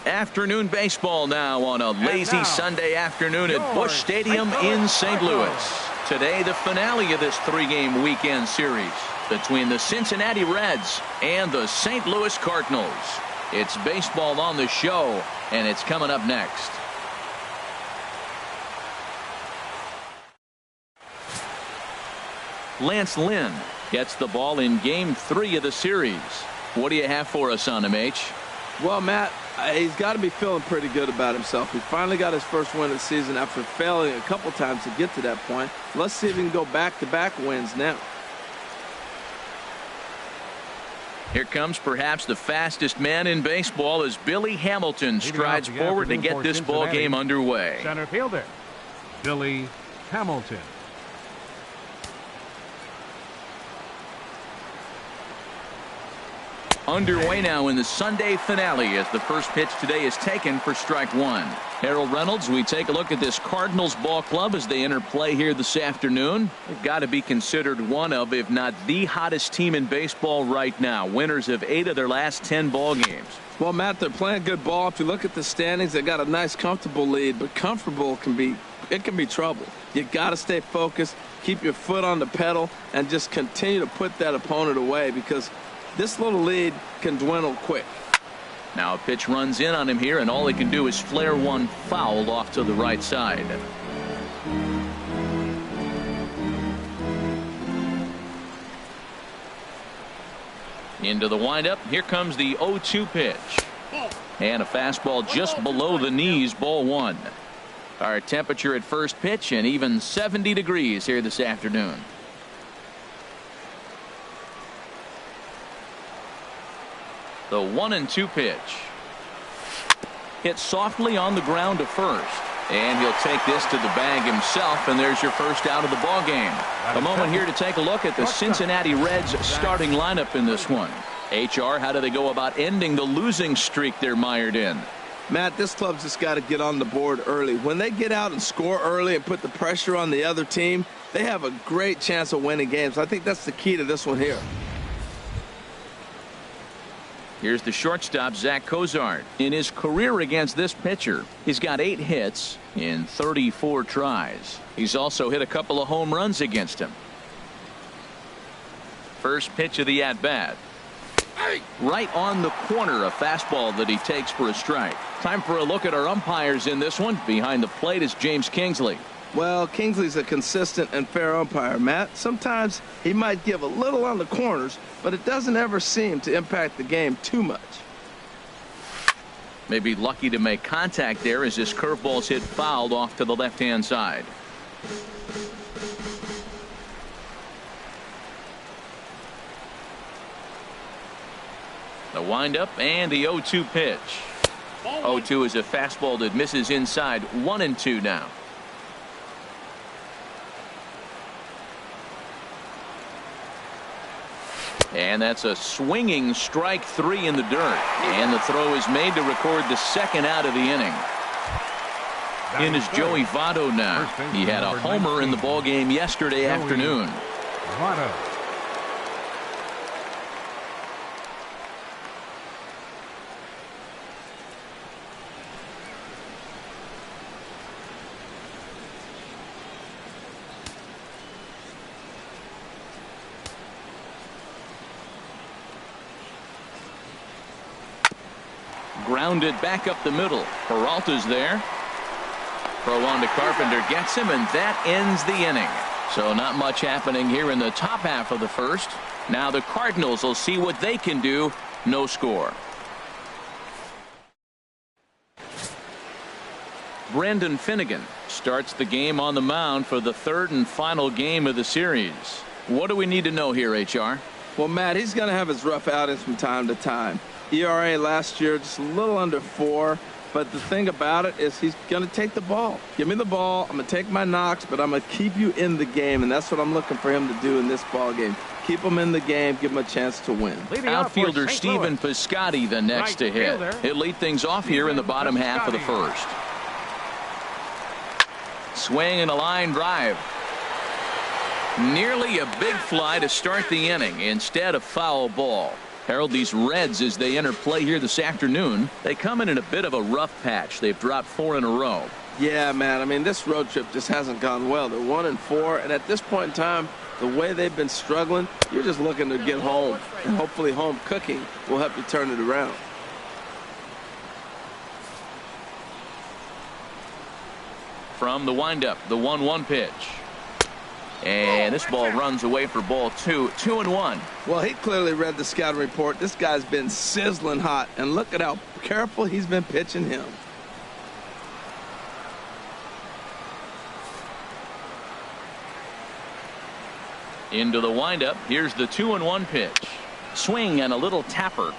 Afternoon baseball now on a lazy Sunday afternoon at Busch Stadium in St. Louis. Today, the finale of this 3-game weekend series between the Cincinnati Reds and the St. Louis Cardinals. It's baseball on the show, and it's coming up next. Lance Lynn gets the ball in Game 3 of the series. What do you have for us on him, H? Well, Matt, he's got to be feeling pretty good about himself. He finally got his first win of the season after failing a couple times to get to that point. Let's see if he can go back-to-back wins now. Here comes perhaps the fastest man in baseball as Billy Hamilton strides forward to get this ball game underway. Center fielder, Billy Hamilton. Underway now in the Sunday finale as the first pitch today is taken for strike one. Harold Reynolds, we take a look at this Cardinals ball club as they enter play here this afternoon. They've got to be considered one of, if not the hottest team in baseball right now. Winners of 8 of their last 10 ball games. Well, Matt, they're playing good ball. If you look at the standings, they got a nice comfortable lead, but comfortable can be trouble. You got to stay focused, keep your foot on the pedal, and just continue to put that opponent away, because this little lead can dwindle quick. Now a pitch runs in on him here, and all he can do is flare one foul off to the right side. Into the windup. Here comes the 0-2 pitch. And a fastball just below the knees, ball one. Our temperature at first pitch, and even 70 degrees here this afternoon. The 1-2 pitch. Hit softly on the ground to first. And he'll take this to the bag himself, and there's your first out of the ball game. A moment here to take a look at the Cincinnati Reds starting lineup in this one. HR, how do they go about ending the losing streak they're mired in? Matt, this club's just got to get on the board early. When they get out and score early and put the pressure on the other team, they have a great chance of winning games. I think that's the key to this one here. Here's the shortstop, Zach Cozart. In his career against this pitcher, he's got 8 hits in 34 tries. He's also hit a couple of home runs against him. First pitch of the at-bat. Right on the corner, a fastball that he takes for a strike. Time for a look at our umpires in this one. Behind the plate is James Kingsley. Well, Kingsley's a consistent and fair umpire, Matt. Sometimes he might give a little on the corners, but it doesn't ever seem to impact the game too much. Maybe lucky to make contact there as this curveball's hit fouled off to the left-hand side. The windup and the 0-2 pitch. 0-2 is a fastball that misses inside. 1-2 now. And that's a swinging strike 3 in the dirt. And the throw is made to record the second out of the inning. In is Joey Votto now. He had a homer in the ballgame yesterday afternoon. Votto. Grounded back up the middle. Peralta's there. Throw on to Carpenter, gets him, and that ends the inning. So not much happening here in the top half of the first. Now the Cardinals will see what they can do. No score. Brendan Finnegan starts the game on the mound for the 3rd and final game of the series. What do we need to know here, HR? Well, Matt, he's going to have his rough outings from time to time. ERA last year just a little under 4, but the thing about it is he's going to take the ball. Give me the ball. I'm going to take my knocks, but I'm going to keep you in the game, and that's what I'm looking for him to do in this ball game. Keep him in the game, give him a chance to win. Outfielder Stephen Piscotty the next to hit. He'll lead things off here in the bottom half of the first. Swing and a line drive. Nearly a big fly to start the inning. Instead, a foul ball. Harold, these Reds, as they enter play here this afternoon, they come in a bit of a rough patch. They've dropped 4 in a row. Yeah, man. I mean, this road trip just hasn't gone well. They're 1-4, and at this point in time, the way they've been struggling, you're just looking to get home, and hopefully home cooking will help you turn it around. From the windup, the 1-1 pitch. And this ball runs away for ball 2. 2-1. Well, he clearly read the scouting report. This guy's been sizzling hot, and look at how careful he's been pitching him. Into the windup. Here's the 2-1 pitch. Swing and a little tapper.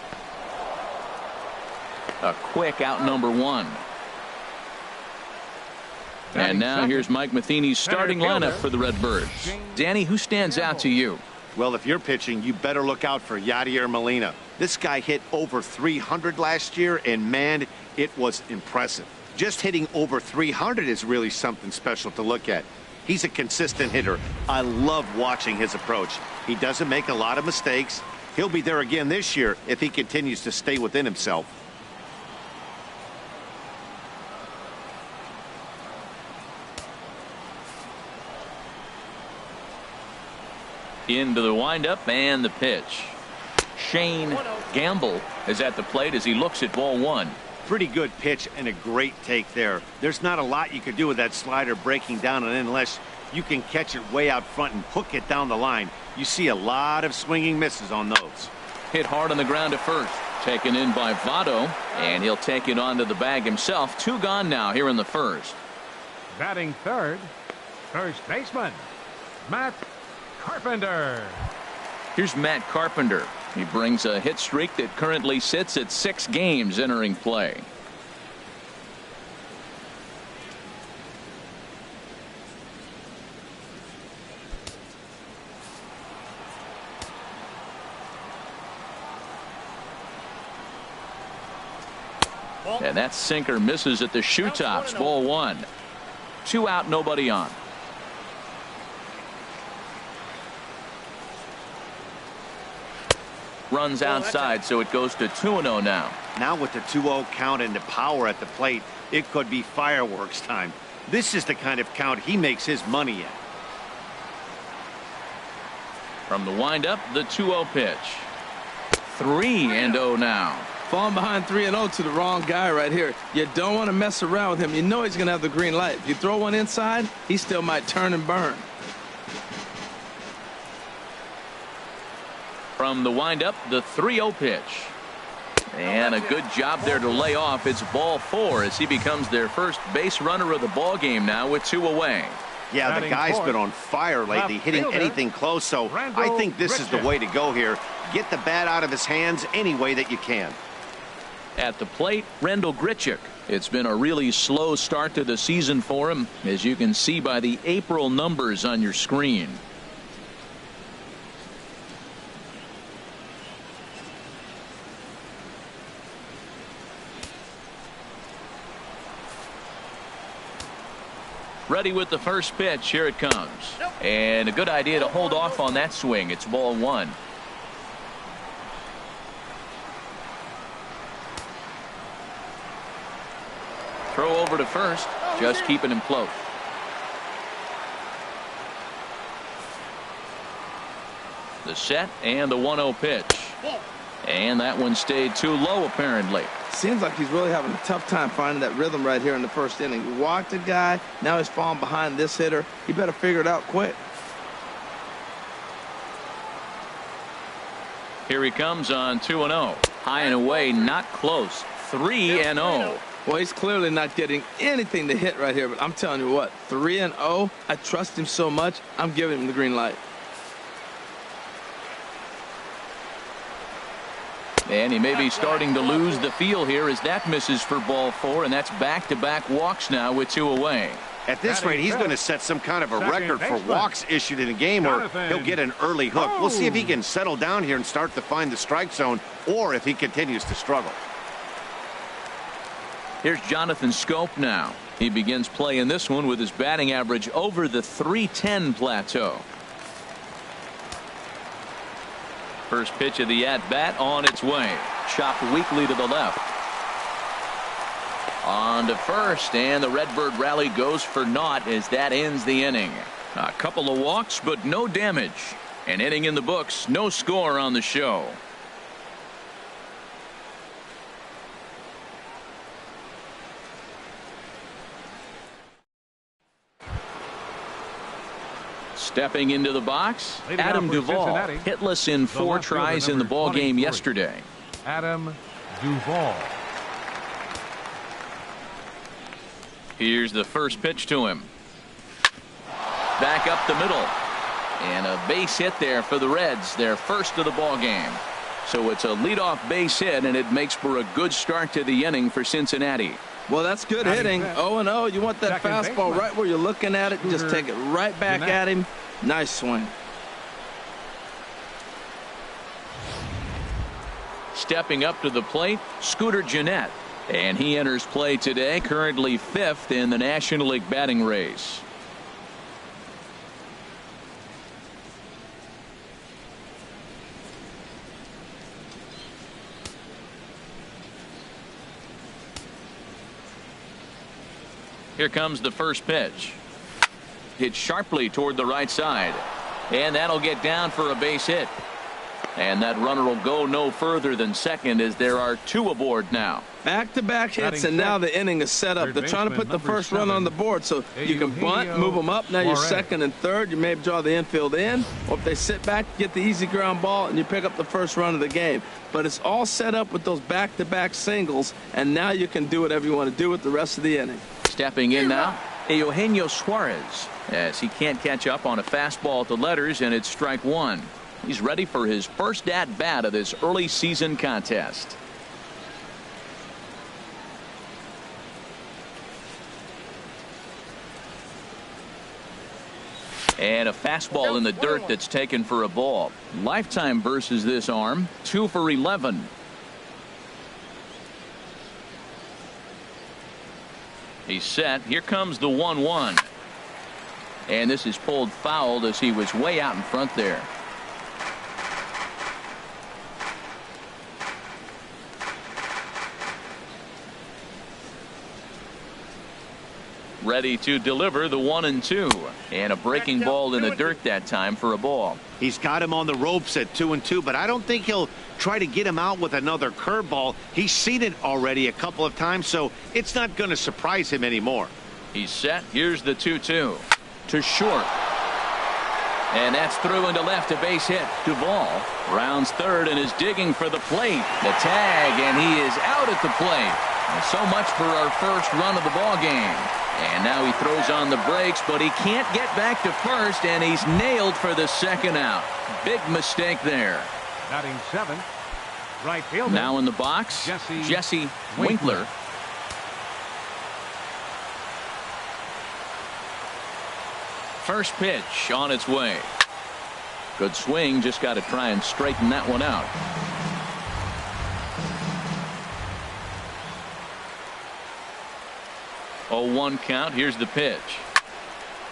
A quick out number 1. And now here's Mike Matheny's starting lineup for the Redbirds. Danny, who stands out to you? Well, if you're pitching, you better look out for Yadier Molina. This guy hit over 300 last year, and man, it was impressive. Just hitting over 300 is really something special to look at. He's a consistent hitter. I love watching his approach. He doesn't make a lot of mistakes. He'll be there again this year if he continues to stay within himself. Into the windup and the pitch. Shane Gamble is at the plate as he looks at ball 1. Pretty good pitch and a great take there. There's not a lot you could do with that slider breaking down and in unless you can catch it way out front and hook it down the line. You see a lot of swinging misses on those. Hit hard on the ground to first. Taken in by Votto, and he'll take it onto the bag himself. 2 gone now here in the first. Batting third, first baseman, Matt Carpenter. Here's Matt Carpenter. He brings a hit streak that currently sits at 6 games entering play. And that sinker misses at the shoe tops. Ball 1. 2 out, nobody on. Runs outside, so it goes to 2-0 now. Now with the 2-0 count and the power at the plate, it could be fireworks time. This is the kind of count he makes his money at. From the windup, the 2-0 pitch. 3-0 now. Falling behind 3-0 to the wrong guy right here. You don't want to mess around with him. You know he's going to have the green light. If you throw one inside, he still might turn and burn. From the windup, the 3-0 pitch. And a good job there to lay off. It's ball 4 as he becomes their first base runner of the ball game now with 2 away. Yeah, the guy's been on fire lately, hitting anything close, so I think this is the way to go here. Get the bat out of his hands any way that you can. At the plate, Rendell Grichuk. It's been a really slow start to the season for him, as you can see by the April numbers on your screen. Ready with the first pitch. Here it comes. And a good idea to hold off on that swing. It's ball 1. Throw over to first. Just keeping him close. The set and the 1-0 pitch. And that one stayed too low apparently. Seems like he's really having a tough time finding that rhythm right here in the first inning. He walked a guy. Now he's falling behind this hitter. He better figure it out quick. Here he comes on 2-0. High and away, not close. 3-0. Well, he's clearly not getting anything to hit right here, but I'm telling you what, 3-0, I trust him so much, I'm giving him the green light. And he may be starting to lose the feel here as that misses for ball 4, and that's back-to-back walks now with 2 away. At this rate, he's going to set some kind of a record for walks issued in a game, or he'll get an early hook. We'll see if he can settle down here and start to find the strike zone, or if he continues to struggle. Here's Jonathan Scope now. He begins play in this one with his batting average over the .310 plateau. First pitch of the at-bat on its way. Chopped weakly to the left. On to first, and the Redbird rally goes for naught as that ends the inning. A couple of walks, but no damage. An inning in the books, no score on the show. Stepping into the box, Adam Duvall, hitless in 4 tries in the ball game yesterday. Adam Duvall. Here's the first pitch to him. Back up the middle. And a base hit there for the Reds, their first of the ball game. So it's a leadoff base hit, and it makes for a good start to the inning for Cincinnati. Well, that's good hitting. 0-0. You want that fastball right where you're looking at it. Just take it right back at him. Nice swing. Stepping up to the plate, Scooter Gennett. And he enters play today, currently 5th in the National League batting race. Here comes the first pitch. Hit sharply toward the right side. And that'll get down for a base hit. And that runner will go no further than second as there are 2 aboard now. Back-to-back hits, and now the inning is set up. They're trying to put the first run on the board, so you can bunt, move them up. Now you're second and third. You may draw the infield in, or if they sit back, get the easy ground ball, and you pick up the first run of the game. But it's all set up with those back-to-back singles, and now you can do whatever you want to do with the rest of the inning. Stepping in now, Eugenio Suarez, as he can't catch up on a fastball at the letters, and it's strike 1. He's ready for his first at-bat of this early season contest. And a fastball in the dirt that's taken for a ball. Lifetime versus this arm, 2 for 11. He's set. Here comes the 1-1. And this is pulled foul as he was way out in front there. Ready to deliver the 1-2. And a breaking ball in the dirt that time for a ball. He's got him on the ropes at 2-2, but I don't think he'll try to get him out with another curveball. He's seen it already a couple of times, so it's not going to surprise him anymore. He's set. Here's the 2-2 to short. And that's through into left, a base hit. Duvall rounds third and is digging for the plate. The tag, and he is out at the plate. And so much for our first run of the ball game. And now he throws on the brakes, but he can't get back to first, and he's nailed for the second out. Big mistake there. Batting 7th, right fielder. Now in the box, Jesse Winkler. First pitch on its way. Good swing, just got to try and straighten that one out. Oh, 1 count. Here's the pitch.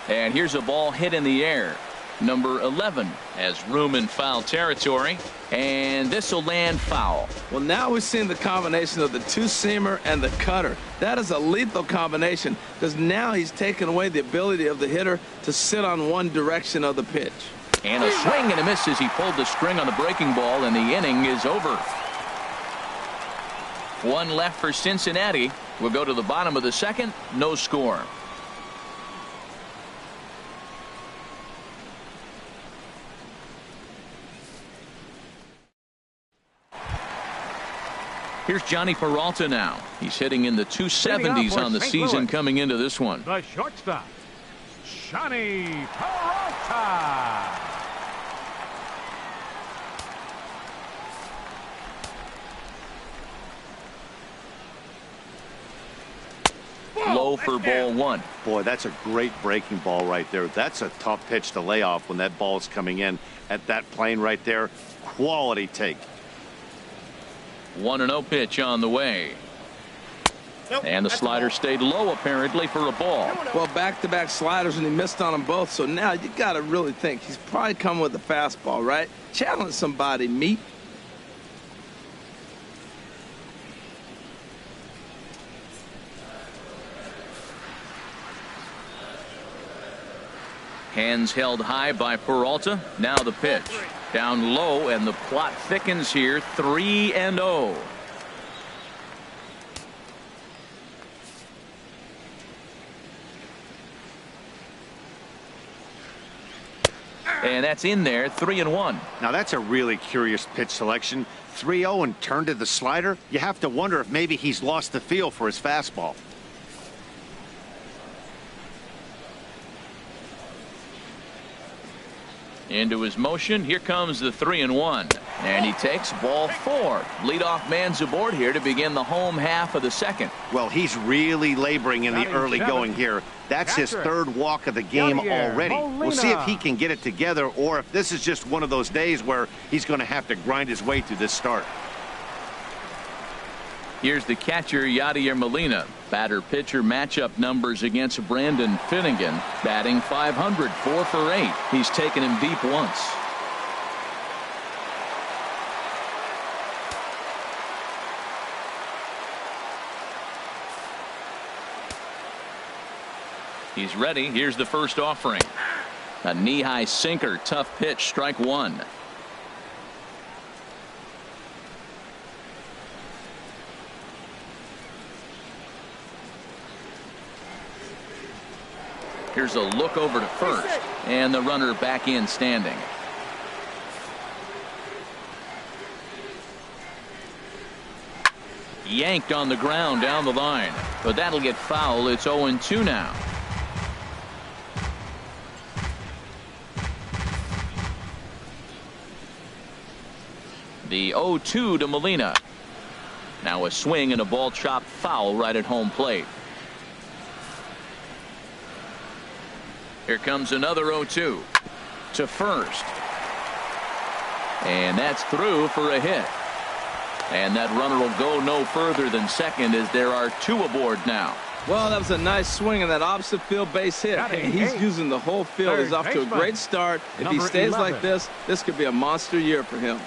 And here's a ball hit in the air. Number 11 has room in foul territory. And this will land foul. Well, now we've seen the combination of the 2-seamer and the cutter. That is a lethal combination because now he's taken away the ability of the hitter to sit on one direction of the pitch. And a swing and a miss as he pulled the string on the breaking ball, and the inning is over. 1 left for Cincinnati. We'll go to the bottom of the second. No score. Here's Johnny Peralta now. He's hitting in the 270s on the season coming into this one. The shortstop, Johnny Peralta. Low for ball 1. Boy, that's a great breaking ball right there. That's a tough pitch to lay off when that ball is coming in at that plane right there. Quality take. 1-0 pitch on the way. And the slider stayed low apparently for a ball. Well, back-to-back sliders, and he missed on them both. So now you got to really think. He's probably coming with a fastball, right? Challenge somebody, meet. Hands held high by Peralta. Now the pitch. Down low, and the plot thickens here. 3-0. And that's in there. 3-1. Now that's a really curious pitch selection. 3-0 and turned to the slider. You have to wonder if maybe he's lost the feel for his fastball. Into his motion. Here comes the 3-1. And he takes ball 4. Leadoff man's aboard here to begin the home half of the second. Well, he's really laboring in the early going here. That's his third walk of the game already. We'll see if he can get it together or if this is just one of those days where he's going to have to grind his way through this start. Here's the catcher, Yadier Molina. Batter-pitcher matchup numbers against Brandon Finnegan. Batting .500, 4 for 8. He's taken him deep once. He's ready. Here's the first offering. A knee-high sinker. Tough pitch. Strike 1. Here's a look over to first, and the runner back in standing. Yanked on the ground down the line, but that'll get foul. It's 0-2 now. The 0-2 to Molina. Now a swing and a ball chopped foul right at home plate. Here comes another 0-2 to first. And that's through for a hit. And that runner will go no further than second as there are 2 aboard now. Well, that was a nice swing in that opposite field base hit. He's using the whole field. He's off to a great start. If he stays like this could be a monster year for him.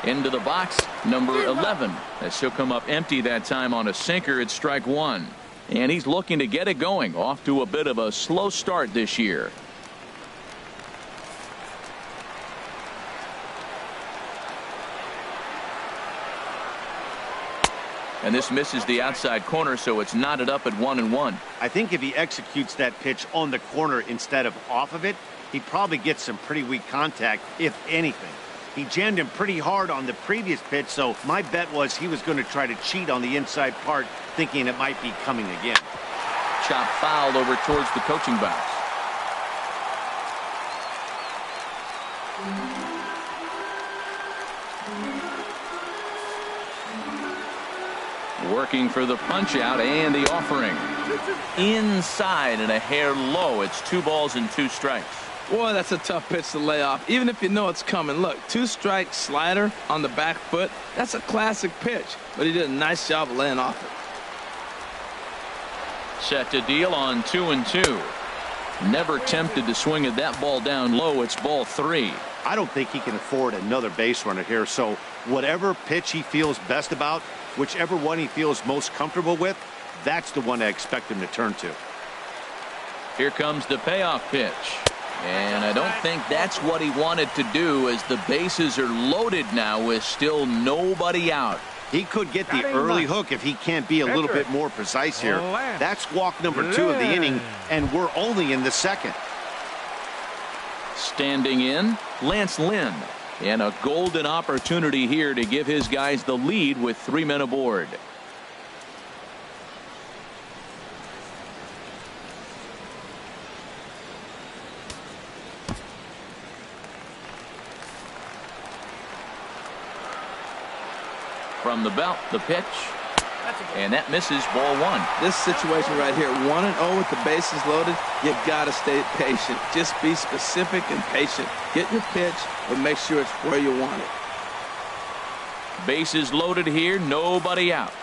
Into the box, number 11. As he'll come up empty that time on a sinker. It's strike 1. And he's looking to get it going. Off to a bit of a slow start this year. And this misses the outside corner, so it's knotted up at 1-1. I think if he executes that pitch on the corner instead of off of it, he probably gets some pretty weak contact, if anything. He jammed him pretty hard on the previous pitch, so my bet was he was going to try to cheat on the inside part, thinking it might be coming again. Chop fouled over towards the coaching box. Working for the punch out and the offering. Inside and a hair low. It's 2 balls and 2 strikes. Boy, that's a tough pitch to lay off, even if you know it's coming. Look, 2-strike slider on the back foot. That's a classic pitch, but he did a nice job of laying off it. Set to deal on 2-2. Never tempted to swing at that ball down low. It's ball 3. I don't think he can afford another base runner here, so whatever pitch he feels best about, whichever one he feels most comfortable with, that's the one I expect him to turn to. Here comes the payoff pitch. And I don't think that's what he wanted to do, as the bases are loaded now with still nobody out. He could get the early hook if he can't be a little bit more precise here. That's walk number 2 of the inning, and we're only in the second. Standing in, Lance Lynn. And a golden opportunity here to give his guys the lead with 3 men aboard. From the belt, the pitch. And that misses ball one. This situation right here, 1-0 with the bases loaded, you got to stay patient. Just be specific and patient. Get your pitch, but make sure it's where you want it. Bases loaded here, nobody out.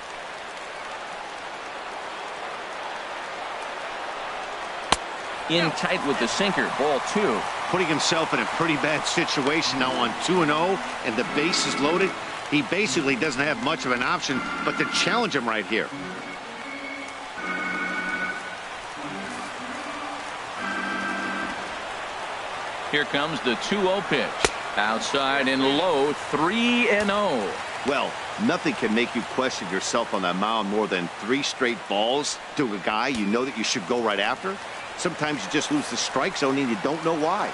In tight with the sinker, ball two. Putting himself in a pretty bad situation now on 2-0 and the bases loaded. He basically doesn't have much of an option but to challenge him right here. Here comes the 2-0 pitch. Outside and low, 3-0. Well, nothing can make you question yourself on that mound more than 3 straight balls to a guy you know that you should go right after. Sometimes you just lose the strike zone and you don't know why.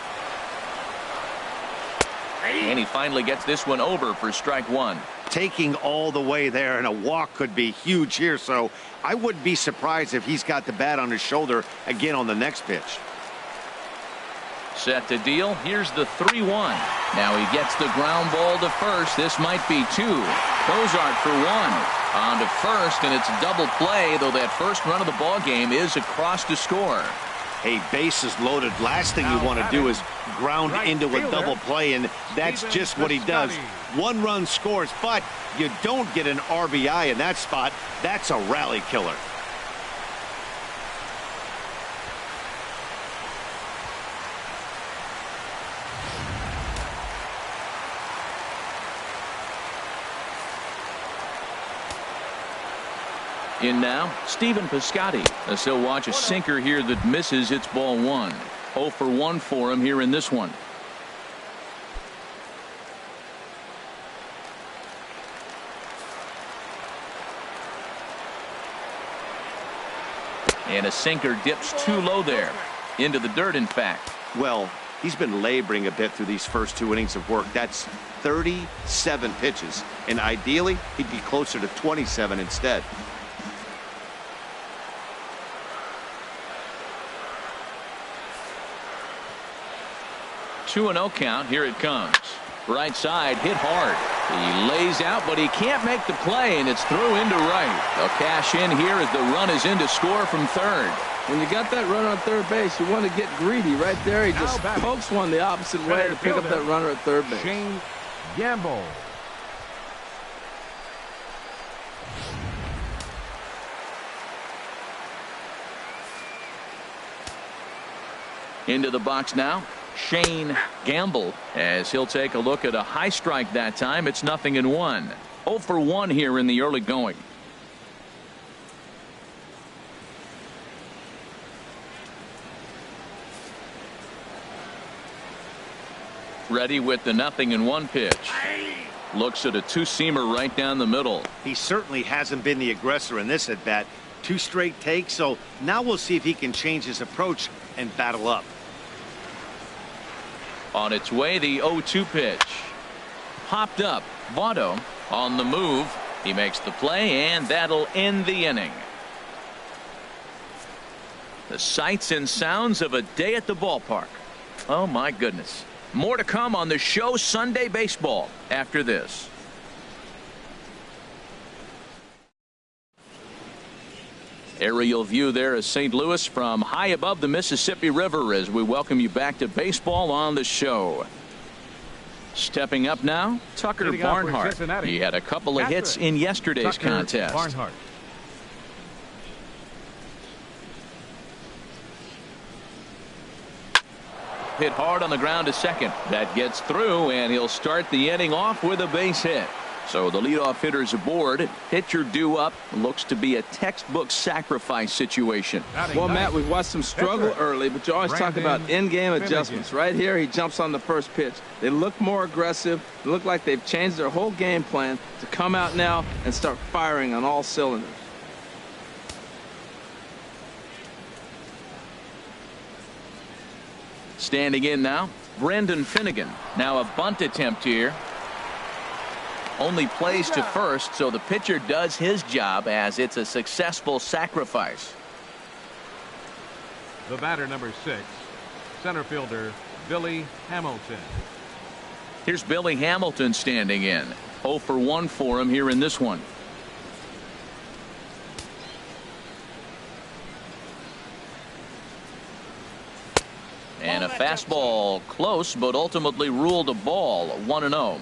And he finally gets this one over for strike one. Taking all the way there, and a walk could be huge here, so I wouldn't be surprised if he's got the bat on his shoulder again on the next pitch. Set to deal. Here's the 3-1. Now he gets the ground ball to first. This might be 2. Cozart for 1. On to first, and it's a double play, though that first run of the ball game is across to score. A bases loaded. Last thing you want to do is ground into a double play, and that's just what he does. 1 run scores, but you don't get an RBI in that spot. That's a rally killer. In now, Stephen Piscotty, as he'll watch a sinker here that misses. It's ball 1. 0 for 1 for him here in this one. And a sinker dips too low there. Into the dirt, in fact. Well, he's been laboring a bit through these first 2 innings of work. That's 37 pitches, and ideally he'd be closer to 27 instead. 2-0 count. Here it comes. Right side, hit hard. He lays out, but he can't make the play, and it's through into right. They'll cash in here as the run is in to score from third. When you got that runner on third base, you want to get greedy. Right there, he just pokes one the opposite way to pick up that runner at third base. Shane Gamble. Into the box now, Shane Gamble, as he'll take a look at a high strike that time. It's 0-1. 0 for 1 here in the early going. Ready with the 0-1 pitch. Looks at a 2-seamer right down the middle. He certainly hasn't been the aggressor in this at bat. 2 straight takes, so now we'll see if he can change his approach and battle up. On its way, the 0-2 pitch. Popped up. Votto on the move. He makes the play, and that'll end the inning. The sights and sounds of a day at the ballpark. Oh, my goodness. More to come on the show Sunday Baseball after this. Aerial view there of St. Louis from high above the Mississippi River as we welcome you back to baseball on the show. Stepping up now, Tucker Barnhart. He had a couple of hits in yesterday's contest. Barnhart. Hit hard on the ground to second. That gets through, and he'll start the inning off with a base hit. So the leadoff hitter's aboard. Pitcher due up. Looks to be a textbook sacrifice situation. Well, Matt, we've watched him struggle early, but you always talk about in-game adjustments. Right here, he jumps on the first pitch. They look more aggressive. They look like they've changed their whole game plan to come out now and start firing on all cylinders. Standing in now, Brendan Finnegan. Now a bunt attempt here. Only plays to first, so the pitcher does his job as it's a successful sacrifice. The batter, number 6, center fielder Billy Hamilton. Here's Billy Hamilton standing in. 0 for 1 for him here in this one. And a fastball close, but ultimately ruled a ball. 1-0.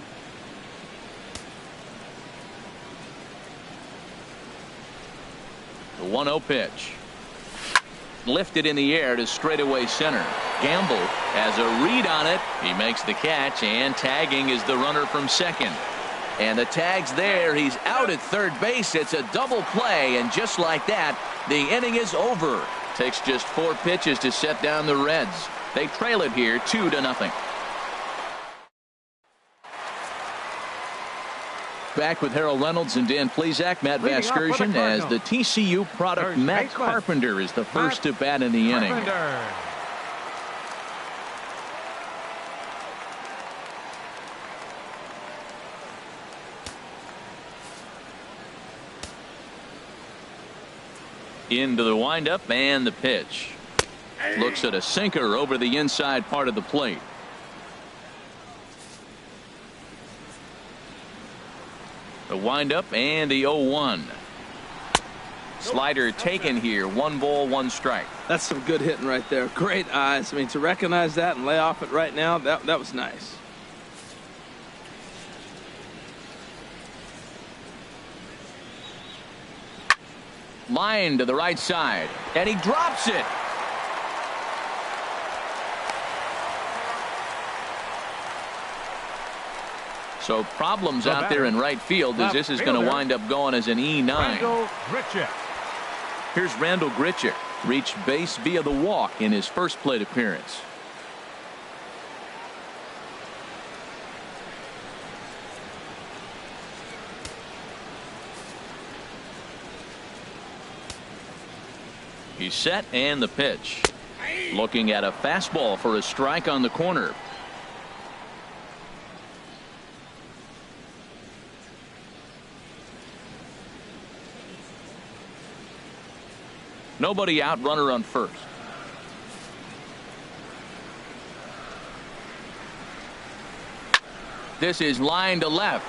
The 1-0 pitch. Lifted in the air to straightaway center. Gamble has a read on it. He makes the catch, and tagging is the runner from second. And the tag's there. He's out at third base. It's a double play, and just like that, the inning is over. Takes just 4 pitches to set down the Reds. They trail it here 2-0. Back with Harold Reynolds and Dan Plesac. Matt Vasgersian as the TCU product. Matt Carpenter is the first to bat in the inning. Into the windup and the pitch. Looks at a sinker over the inside part of the plate. The windup and the 0-1. Slider taken here. 1 ball, 1 strike. That's some good hitting right there. Great eyes. I mean, to recognize that and lay off it right now, that was nice. Line to the right side, and he drops it. So problems out there in right field as this is going to wind up going as an E9. Here's Randall Grichuk. Reached base via the walk in his first plate appearance. He's set, and the pitch. Looking at a fastball for a strike on the corner. Nobody out, runner on first. This is line to left,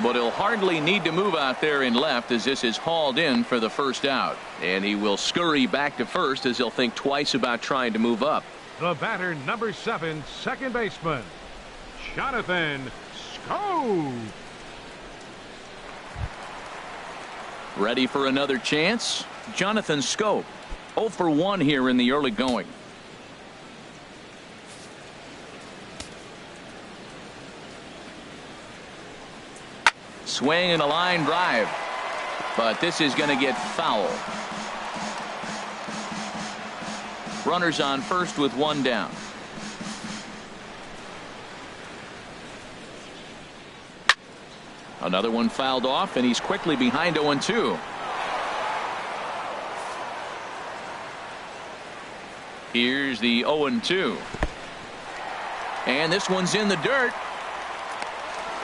but he'll hardly need to move out there in left as this is hauled in for the first out. And he will scurry back to first as he'll think twice about trying to move up. The batter, number 7, second baseman, Jonathan Schoop. Ready for another chance? Jonathan Schoop. 0 for 1 here in the early going. Swing and a line drive, but this is going to get foul. Runners on first with 1 down. Another one fouled off, and he's quickly behind 0-2. Here's the 0-2. And this one's in the dirt.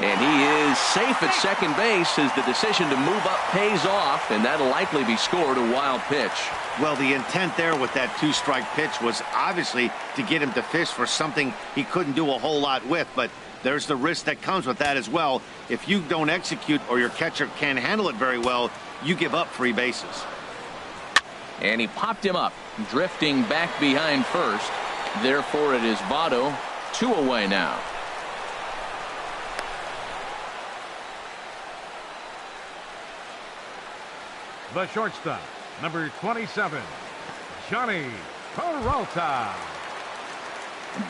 And he is safe at second base as the decision to move up pays off, and that'll likely be scored a wild pitch. Well, the intent there with that 2-strike pitch was obviously to get him to fish for something he couldn't do a whole lot with, but there's the risk that comes with that as well. If you don't execute or your catcher can't handle it very well, you give up 3 bases. And he popped him up, drifting back behind first. Therefore, it is Votto, 2 away now. The shortstop, number 27, Johnny Peralta.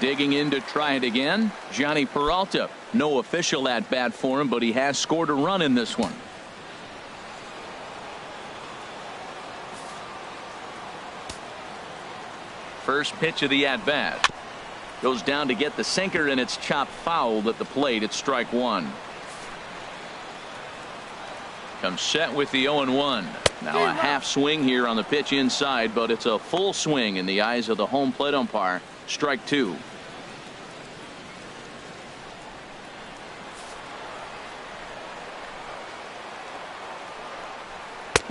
Digging in to try it again, Johnny Peralta. No official at bat for him, but he has scored a run in this one. First pitch of the at bat. Goes down to get the sinker, and it's chopped foul at the plate. It's strike 1. Comes set with the 0-1. Now a half swing here on the pitch inside, but it's a full swing in the eyes of the home plate umpire. Strike 2.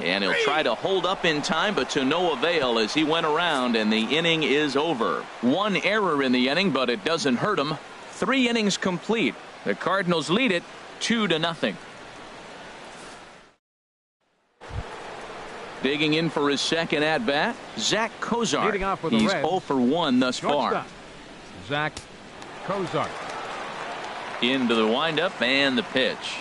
And he'll try to hold up in time, but to no avail as he went around, and the inning is over. 1 error in the inning, but it doesn't hurt him. 3 innings complete. The Cardinals lead it 2-0. Digging in for his second at bat, Zach Kozar. He's 0 for 1 thus far. Zach Cozart. Into the windup and the pitch.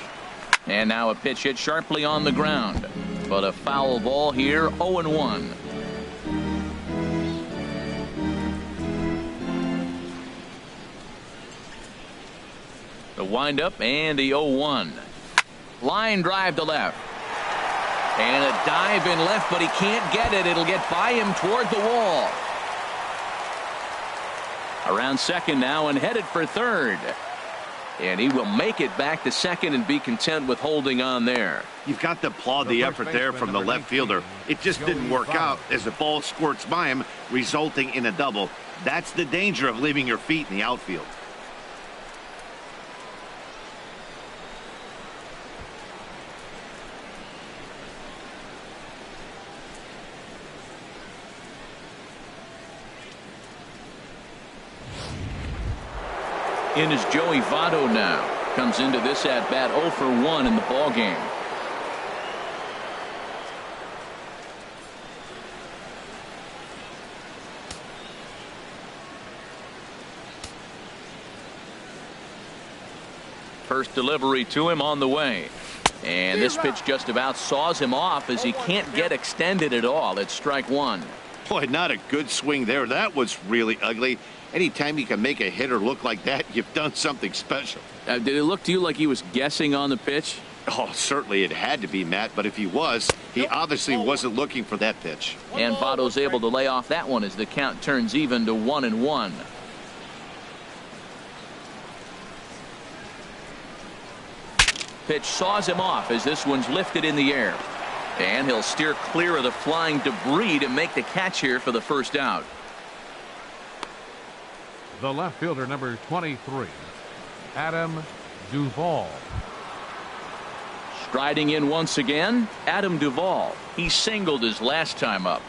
And now a pitch hit sharply on the ground. But a foul ball here, 0-1. The windup and the 0-1. Line drive to left. And a dive in left, but he can't get it. It'll get by him toward the wall. Around second now and headed for third. And he will make it back to second and be content with holding on there. You've got to applaud the effort there from the left fielder. It just didn't work out as the ball squirts by him, resulting in a double. That's the danger of leaving your feet in the outfield. In is Joey Votto now. Comes into this at bat 0 for 1 in the ball game. First delivery to him on the way. And this pitch just about saws him off as he can't get extended at all. It's strike one. Boy, not a good swing there. That was really ugly. Anytime you can make a hitter look like that, you've done something special. Did it look to you like he was guessing on the pitch? Oh, certainly it had to be, Matt, but if he was, he obviously wasn't looking for that pitch. And Votto's able to lay off that one as the count turns even to 1-1. Pitch saws him off as this one's lifted in the air. And he'll steer clear of the flying debris to make the catch here for the first out. The left fielder, number 23, Adam Duvall. Striding in once again, Adam Duvall. He singled his last time up.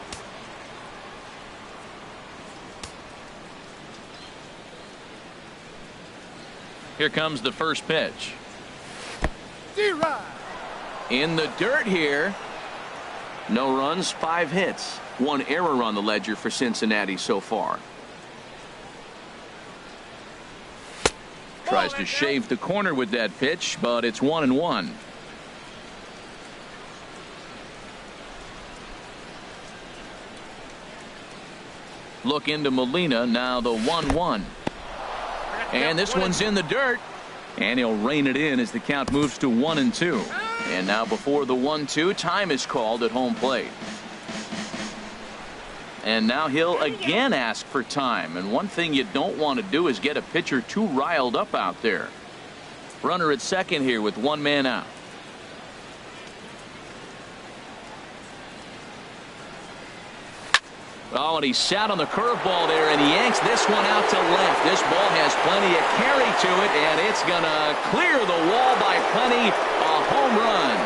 Here comes the first pitch. In the dirt here. No runs, 5 hits. 1 error on the ledger for Cincinnati so far. Tries to shave the corner with that pitch, but it's 1-1. Look into Molina, now the 1-1. And this one's in the dirt. And he'll rein it in as the count moves to 1-2. And now before the 1-2, time is called at home plate. And now he'll again ask for time. And one thing you don't want to do is get a pitcher too riled up out there. Runner at second here with 1 man out. Oh, and he sat on the curveball there, and he yanks this one out to left. This ball has plenty of carry to it, and it's going to clear the wall by plenty. A home run.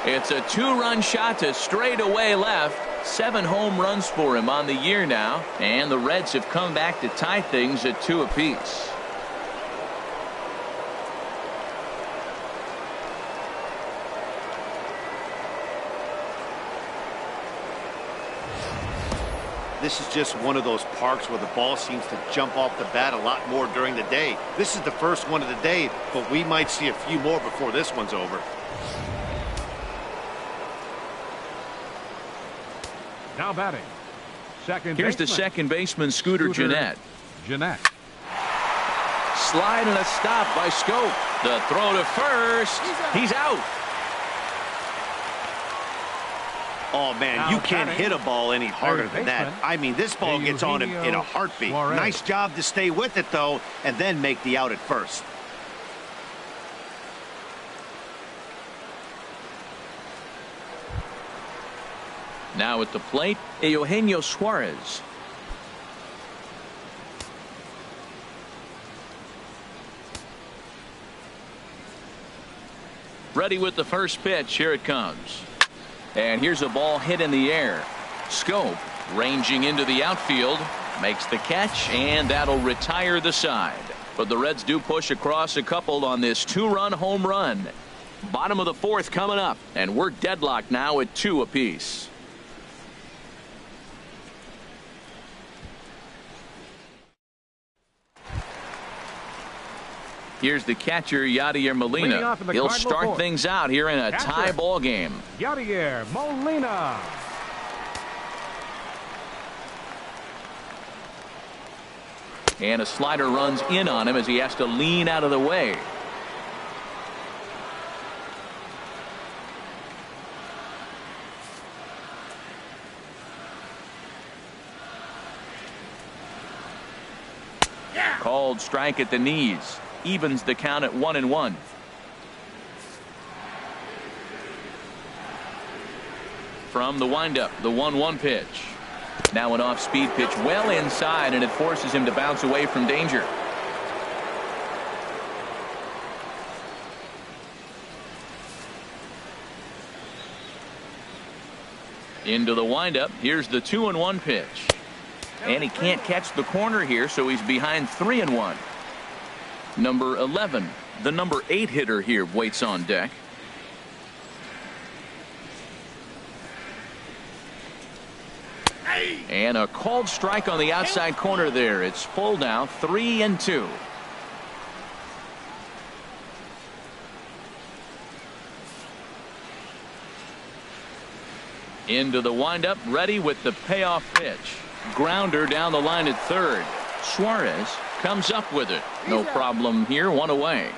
It's a 2-run shot to straightaway left. 7 home runs for him on the year now, and the Reds have come back to tie things at 2 apiece. This is just one of those parks where the ball seems to jump off the bat a lot more during the day. This is the first one of the day, but we might see a few more before this one's over. Now batting. Here's the second baseman, Scooter Gennett. Gennett. Slide and a stop by Scope. The throw to first. He's out. Oh, man, you can't hit a ball any harder than that. I mean, this ball gets on him in a heartbeat. Nice job to stay with it, though, and then make the out at first. Now at the plate, Eugenio Suarez. Ready with the first pitch. Here it comes. And here's a ball hit in the air. Scope ranging into the outfield makes the catch, and that'll retire the side. But the Reds do push across a couple on this 2-run home run. Bottom of the 4th coming up, and we're deadlocked now at 2 apiece. Here's the catcher, Yadier Molina. He'll start things out here in a tie ball game. Yadier Molina. And a slider runs in on him as he has to lean out of the way. Called strike at the knees. Evens the count at 1-1. From the windup, the 1-1 pitch. Now an off-speed pitch well inside, and it forces him to bounce away from danger. Into the windup. Here's the 2-1 pitch. And he can't catch the corner here, so he's behind 3-1. Number 11, the number 8 hitter here, waits on deck. And a called strike on the outside corner there. It's full now, 3-2. Into the windup, ready with the payoff pitch. Grounder down the line at third. Suarez comes up with it. No problem here, one away.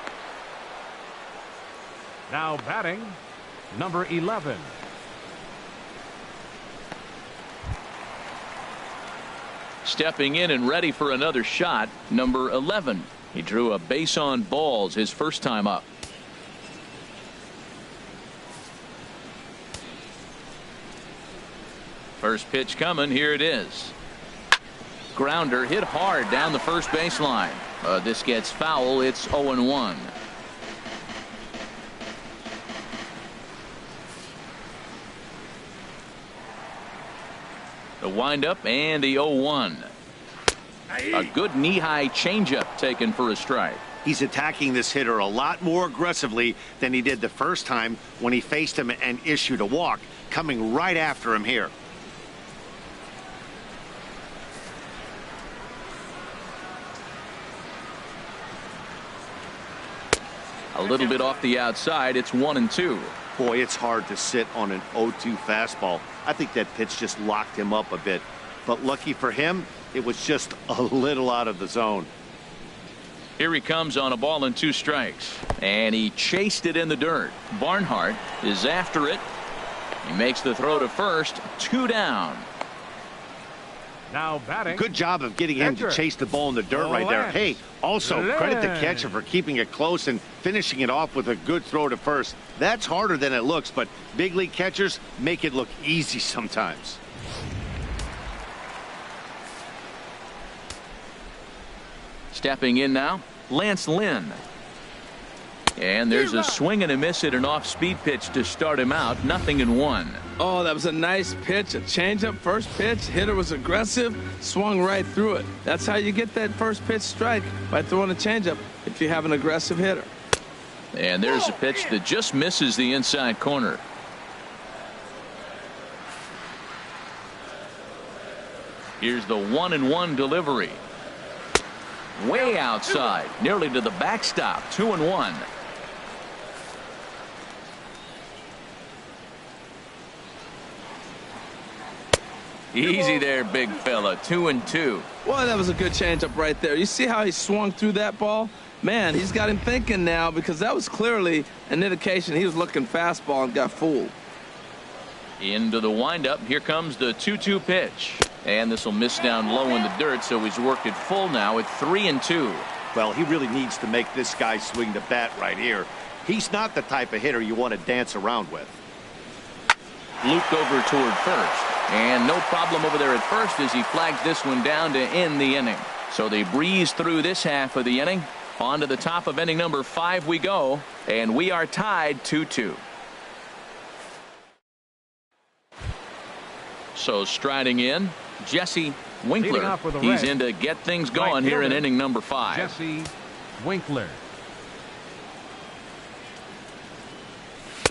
Now batting, number 11. Stepping in and ready for another shot, number 11. He drew a base on balls his first time up. First pitch coming. Here it is. Grounder hit hard down the first baseline. This gets foul. It's 0-1. The windup and the 0-1. A good knee-high changeup taken for a strike. He's attacking this hitter a lot more aggressively than he did the first time when he faced him and issued a walk, coming right after him here. A little bit off the outside. It's 1-2. Boy, it's hard to sit on an 0-2 fastball. I think that pitch just locked him up a bit. But lucky for him, it was just a little out of the zone. Here he comes on a ball and 2 strikes. And he chased it in the dirt. Barnhart is after it. He makes the throw to first. 2 down. Now batting. Good job of getting him to chase the ball in the dirt right there. Hey, also credit the catcher for keeping it close and finishing it off with a good throw to first. That's harder than it looks, but big league catchers make it look easy sometimes. Stepping in now, Lance Lynn. And there's a swing and a miss at an off-speed pitch to start him out. 0-1. Oh, that was a nice pitch. A changeup first pitch. Hitter was aggressive. Swung right through it. That's how you get that first pitch strike, by throwing a changeup if you have an aggressive hitter. And there's a pitch that just misses the inside corner. Here's the 1-1 delivery. Way outside, nearly to the backstop. 2-1. Easy there, big fella. 2-2. Well, that was a good changeup right there. You see how he swung through that ball? Man, he's got him thinking now, because that was clearly an indication he was looking fastball and got fooled. Into the windup. Here comes the 2-2 pitch. And this will miss down low in the dirt, so he's worked it full now at 3-2. Well, he really needs to make this guy swing the bat right here. He's not the type of hitter you want to dance around with. Looped over toward first. And no problem over there at first as he flags this one down to end the inning. So they breeze through this half of the inning. On to the top of inning number 5 we go. And we are tied 2-2. So striding in, Jesse Winkler. He's in to get things going here in inning number 5. Jesse Winkler.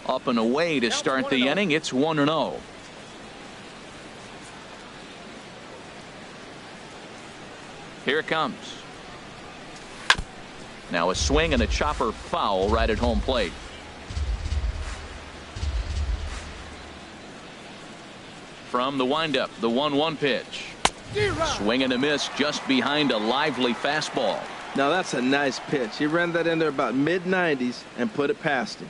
Up and away to start the inning. It's 1-0. Here it comes. Now a swing and a chopper foul right at home plate. From the windup, the 1-1 pitch. Swing and a miss just behind a lively fastball. Now that's a nice pitch. He ran that in there about mid-90s and put it past him.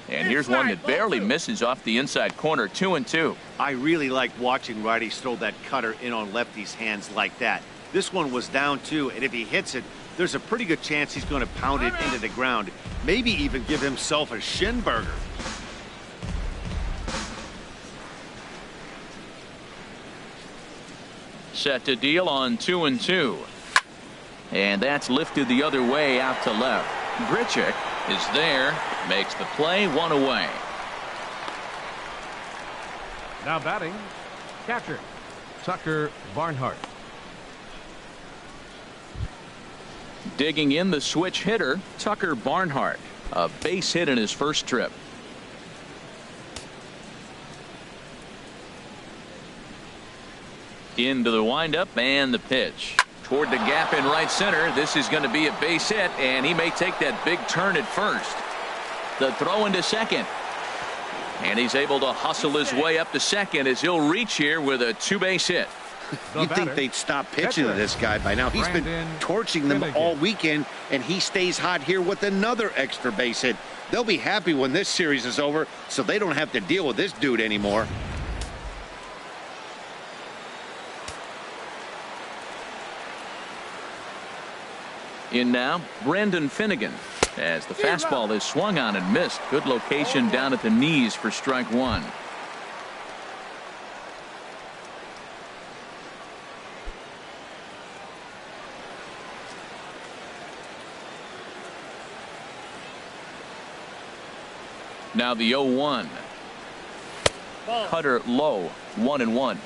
And here's one that barely misses off the inside corner. 2-2. I really like watching righties throw that cutter in on lefties' hands like that. This one was down 2, and if he hits it, there's a pretty good chance he's going to pound it into the ground. Maybe even give himself a shin burger. Set to deal on 2-2. And that's lifted the other way out to left. Grichuk is there, makes the play, 1 away. Now batting, catcher, Tucker Barnhart. Digging in the switch hitter, Tucker Barnhart. A base hit in his first trip. Into the windup and the pitch. Toward the gap in right center. This is going to be a base hit, and he may take that big turn at first. The throw into second. And he's able to hustle his way up to second as he'll reach here with a 2-base hit. You'd think they'd stop pitching to this guy by now. He's been torching them all weekend, and he stays hot here with another extra base hit. They'll be happy when this series is over, so they don't have to deal with this dude anymore. In now, Brendan Finnegan, as the fastball is swung on and missed. Good location down at the knees for strike 1. Now the 0-1. Cutter low, 1-1.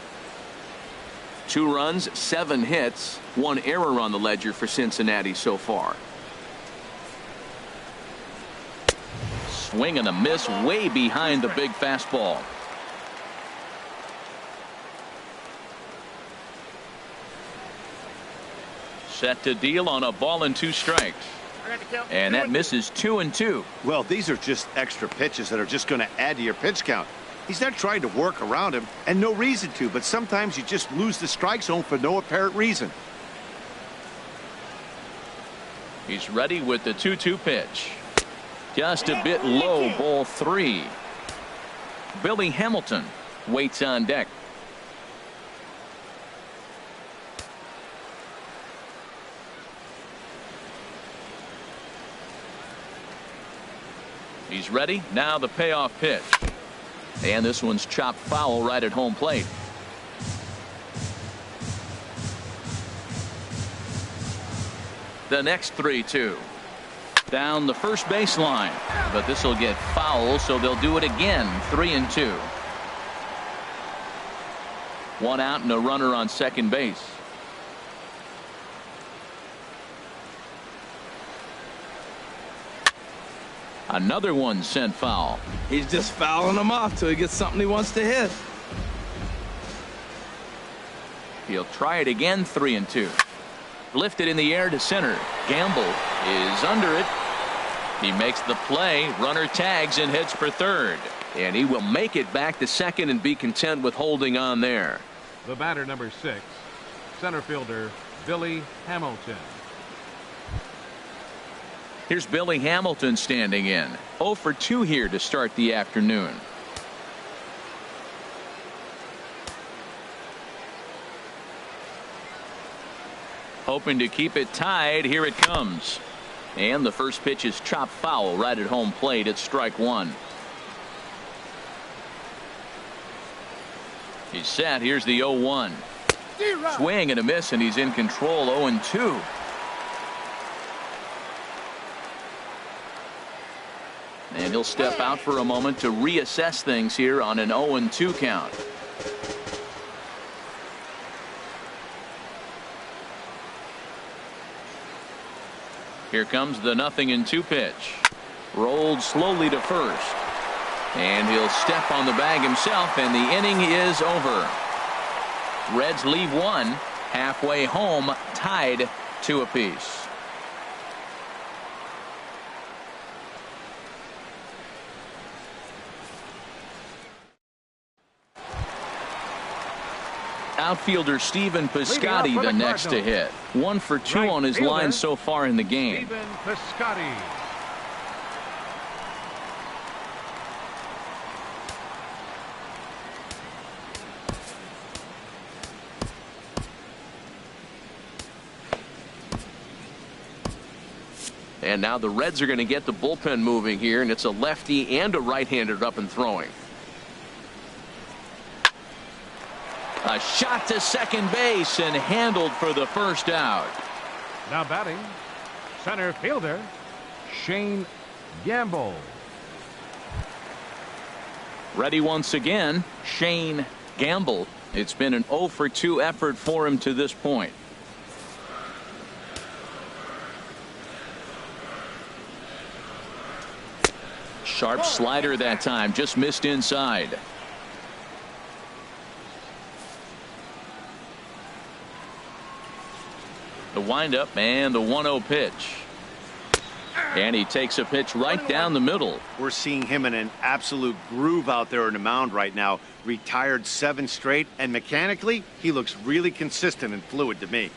2 runs, 7 hits, 1 error on the ledger for Cincinnati so far. Swing and a miss way behind the big fastball. Set to deal on a ball and 2 strikes. And that misses 2-2. Well, these are just extra pitches that are just going to add to your pitch count. He's not trying to work around him, and no reason to, but sometimes you just lose the strike zone for no apparent reason. He's ready with the 2-2 pitch. Just a bit low, ball 3. Billy Hamilton waits on deck. He's ready. Now the payoff pitch. And this one's chopped foul right at home plate. The next 3-2. Down the first baseline. But this will get foul, so they'll do it again. 3-2. 1 out and a runner on second base. Another one sent foul. He's just fouling them off till he gets something he wants to hit. He'll try it again. 3-2. Lifted in the air to center. Gamble is under it. He makes the play. Runner tags and heads for third. And he will make it back to second and be content with holding on there. The batter, number 6, center fielder Billy Hamilton. Here's Billy Hamilton standing in. 0 for 2 here to start the afternoon. Hoping to keep it tied. Here it comes. And the first pitch is chopped foul right at home plate. It's strike 1. He's set. Here's the 0-1. Swing and a miss, and he's in control. 0-2. And he'll step out for a moment to reassess things here on an 0-2 count. Here comes the 0-2 pitch. Rolled slowly to first. And he'll step on the bag himself, and the inning is over. Reds leave 1 halfway home, tied 2 apiece. Outfielder Stephen Piscotty the next to hit. 1 for 2 Right on his fielder, line so far in the game. Stephen Piscotty. And now the Reds are going to get the bullpen moving here, and it's a lefty and a right-hander up and throwing. A shot to second base and handled for the first out. Now batting, center fielder Shane Gamble. Ready once again, Shane Gamble. It's been an 0 for 2 effort for him to this point. Sharp slider that time, just missed inside. The windup and the 1-0 pitch. And he takes a pitch right down the middle. We're seeing him in an absolute groove out there on the mound right now. Retired 7 straight, and mechanically, he looks really consistent and fluid to me.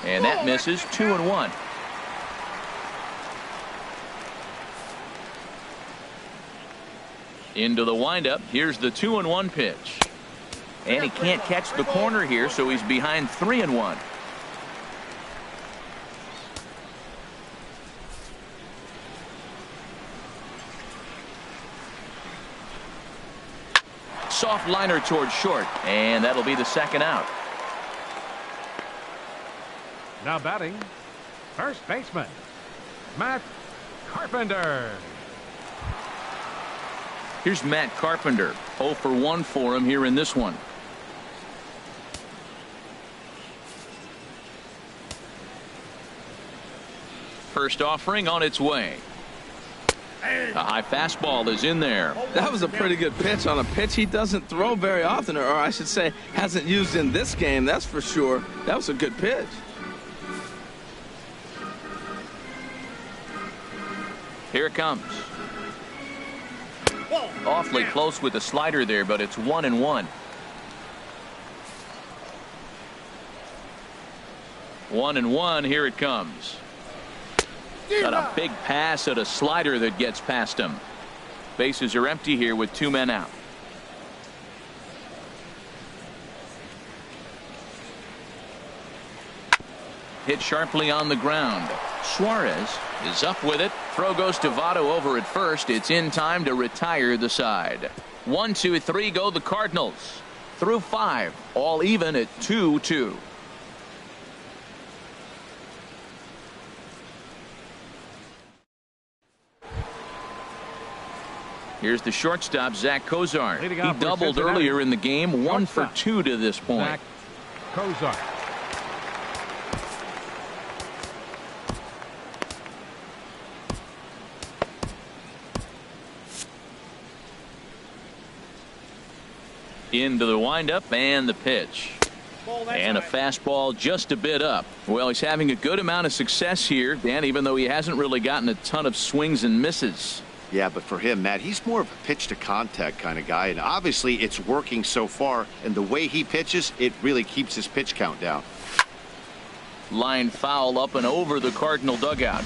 And that misses. 2-1. Into the windup. Here's the 2-1 pitch. And he can't catch the corner here, so he's behind 3-1. Soft liner towards short, and that'll be the second out. Now batting, first baseman Matt Carpenter. Here's Matt Carpenter. 0 for 1 for him here in this one. First offering on its way. A high fastball is in there. That was a pretty good pitch on a pitch he doesn't throw very often, or I should say hasn't used in this game, that's for sure. That was a good pitch. Here it comes. Awfully close with the slider there, but it's 1-1. 1-1. Here it comes. Got a big pass at a slider that gets past him. Bases are empty here with 2 men out. Hit sharply on the ground. Suarez is up with it. Throw goes to Votto over at first. It's in time to retire the side. 1, 2, 3 go the Cardinals. Through 5, all even at 2-2. Here's the shortstop, Zach Cozart. Leading He off for doubled Cincinnati. earlier in the game. 1 for 2 to this point. Zach Cozart. Into the windup and the pitch. And a fastball just a bit up. Well, he's having a good amount of success here, Dan, even though he hasn't really gotten a ton of swings and misses. Yeah, but for him, Matt, he's more of a pitch to contact kind of guy, and obviously it's working so far, and the way he pitches, it really keeps his pitch count down. Line foul up and over the Cardinal dugout.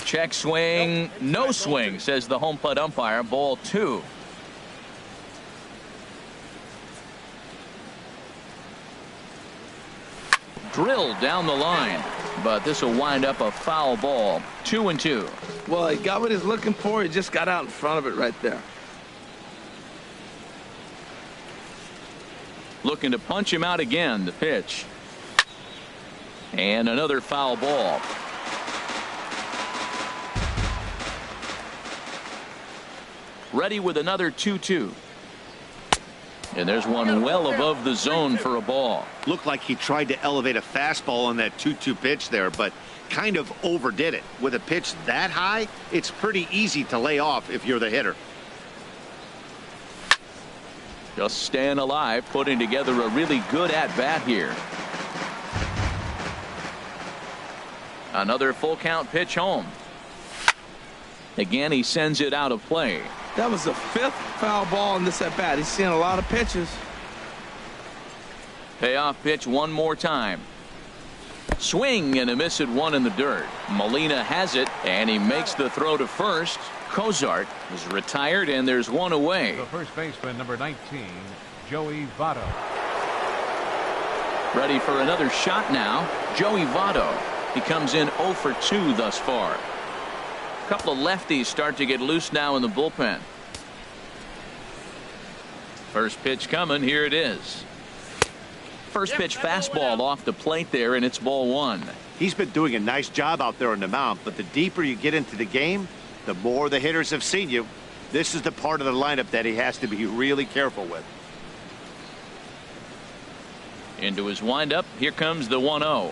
Check swing, no swing, says the home plate umpire. Ball 2. Drilled down the line, but this will wind up a foul ball. 2-2. Well, he got what he's looking for. He just got out in front of it right there. Looking to punch him out again. The pitch. And another foul ball. Ready with another 2-2. And there's one well above the zone for a ball. Looked like he tried to elevate a fastball on that 2-2 pitch there, but kind of overdid it. With a pitch that high, it's pretty easy to lay off if you're the hitter. Just staying alive, putting together a really good at-bat here. Another full count pitch home. Again, he sends it out of play. That was the 5th foul ball in this at-bat. He's seeing a lot of pitches. Payoff pitch one more time. Swing and a miss at one in the dirt. Molina has it, and he makes the throw to first. Cozart is retired, and there's one away. The first baseman, number 19, Joey Votto. Ready for another shot now. Joey Votto. He comes in 0 for 2 thus far. A couple of lefties start to get loose now in the bullpen. First pitch coming. Here it is. First pitch fastball off the plate there, and it's ball 1. He's been doing a nice job out there on the mound, but the deeper you get into the game, the more the hitters have seen you. This is the part of the lineup that he has to be really careful with. Into his windup. Here comes the 1-0.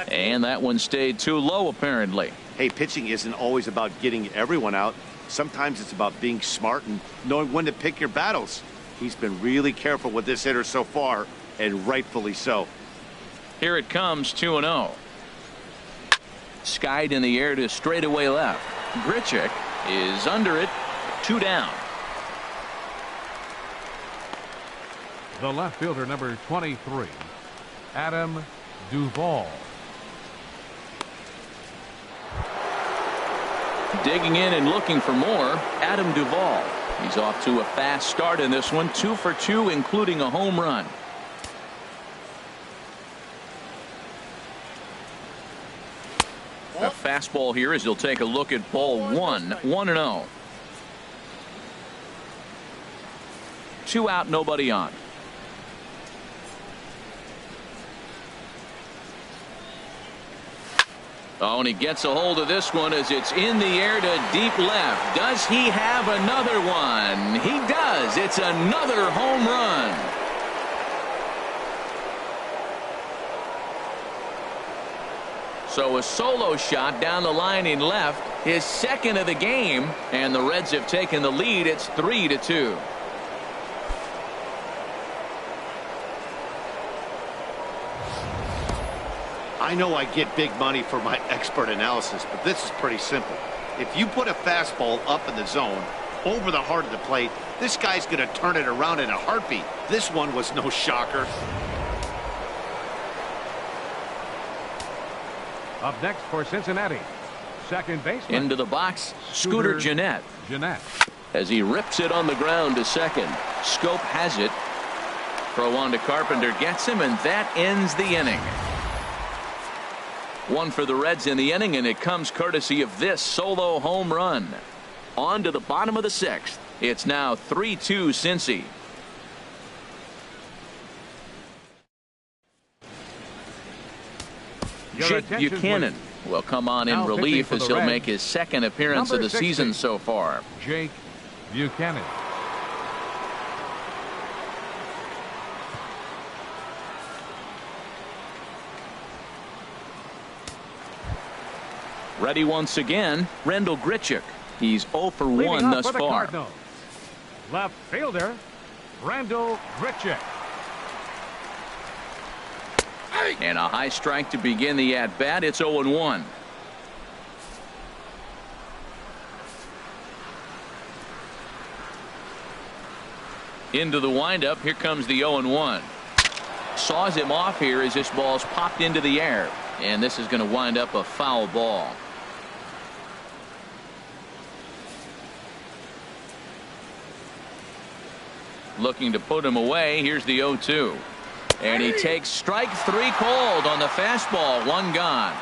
And that one stayed too low, apparently. Hey, pitching isn't always about getting everyone out. Sometimes it's about being smart and knowing when to pick your battles. He's been really careful with this hitter so far, and rightfully so. Here it comes, 2-0. Skied in the air to straightaway left. Grichuk is under it. 2 down. The left fielder, number 23, Adam Duvall. Digging in and looking for more, Adam Duvall. He's off to a fast start in this one. 2 for 2, including a home run. A fastball here as he'll take a look at ball 1. 1-0. 2 out, nobody on. Oh, and he gets a hold of this one as it's in the air to deep left. Does he have another one? He does. It's another home run. So a solo shot down the line in left, his second of the game, and the Reds have taken the lead. It's 3-2. I know I get big money for my expert analysis, but this is pretty simple. If you put a fastball up in the zone, over the heart of the plate, this guy's going to turn it around in a heartbeat. This one was no shocker. Up next for Cincinnati, second baseman. Into the box, Scooter Gennett. As he rips it on the ground to second. Scope has it. Throw on to Carpenter, gets him, and that ends the inning. One for the Reds in the inning, and it comes courtesy of this solo home run. On to the bottom of the 6th. It's now 3-2 Cincy. Jake Buchanan will come on in relief as he'll make his second appearance of the season so far. Jake Buchanan. Ready once again, Rendell Grichuk. He's 0 for 1 thus far. Cardinals. Left fielder, Rendell Grichuk. And a high strike to begin the at-bat. It's 0-1. Into the windup. Here comes the 0-1. Saws him off here as this ball's popped into the air. And this is going to wind up a foul ball. Looking to put him away. Here's the 0-2. And he takes strike 3 called on the fastball. 1 gone.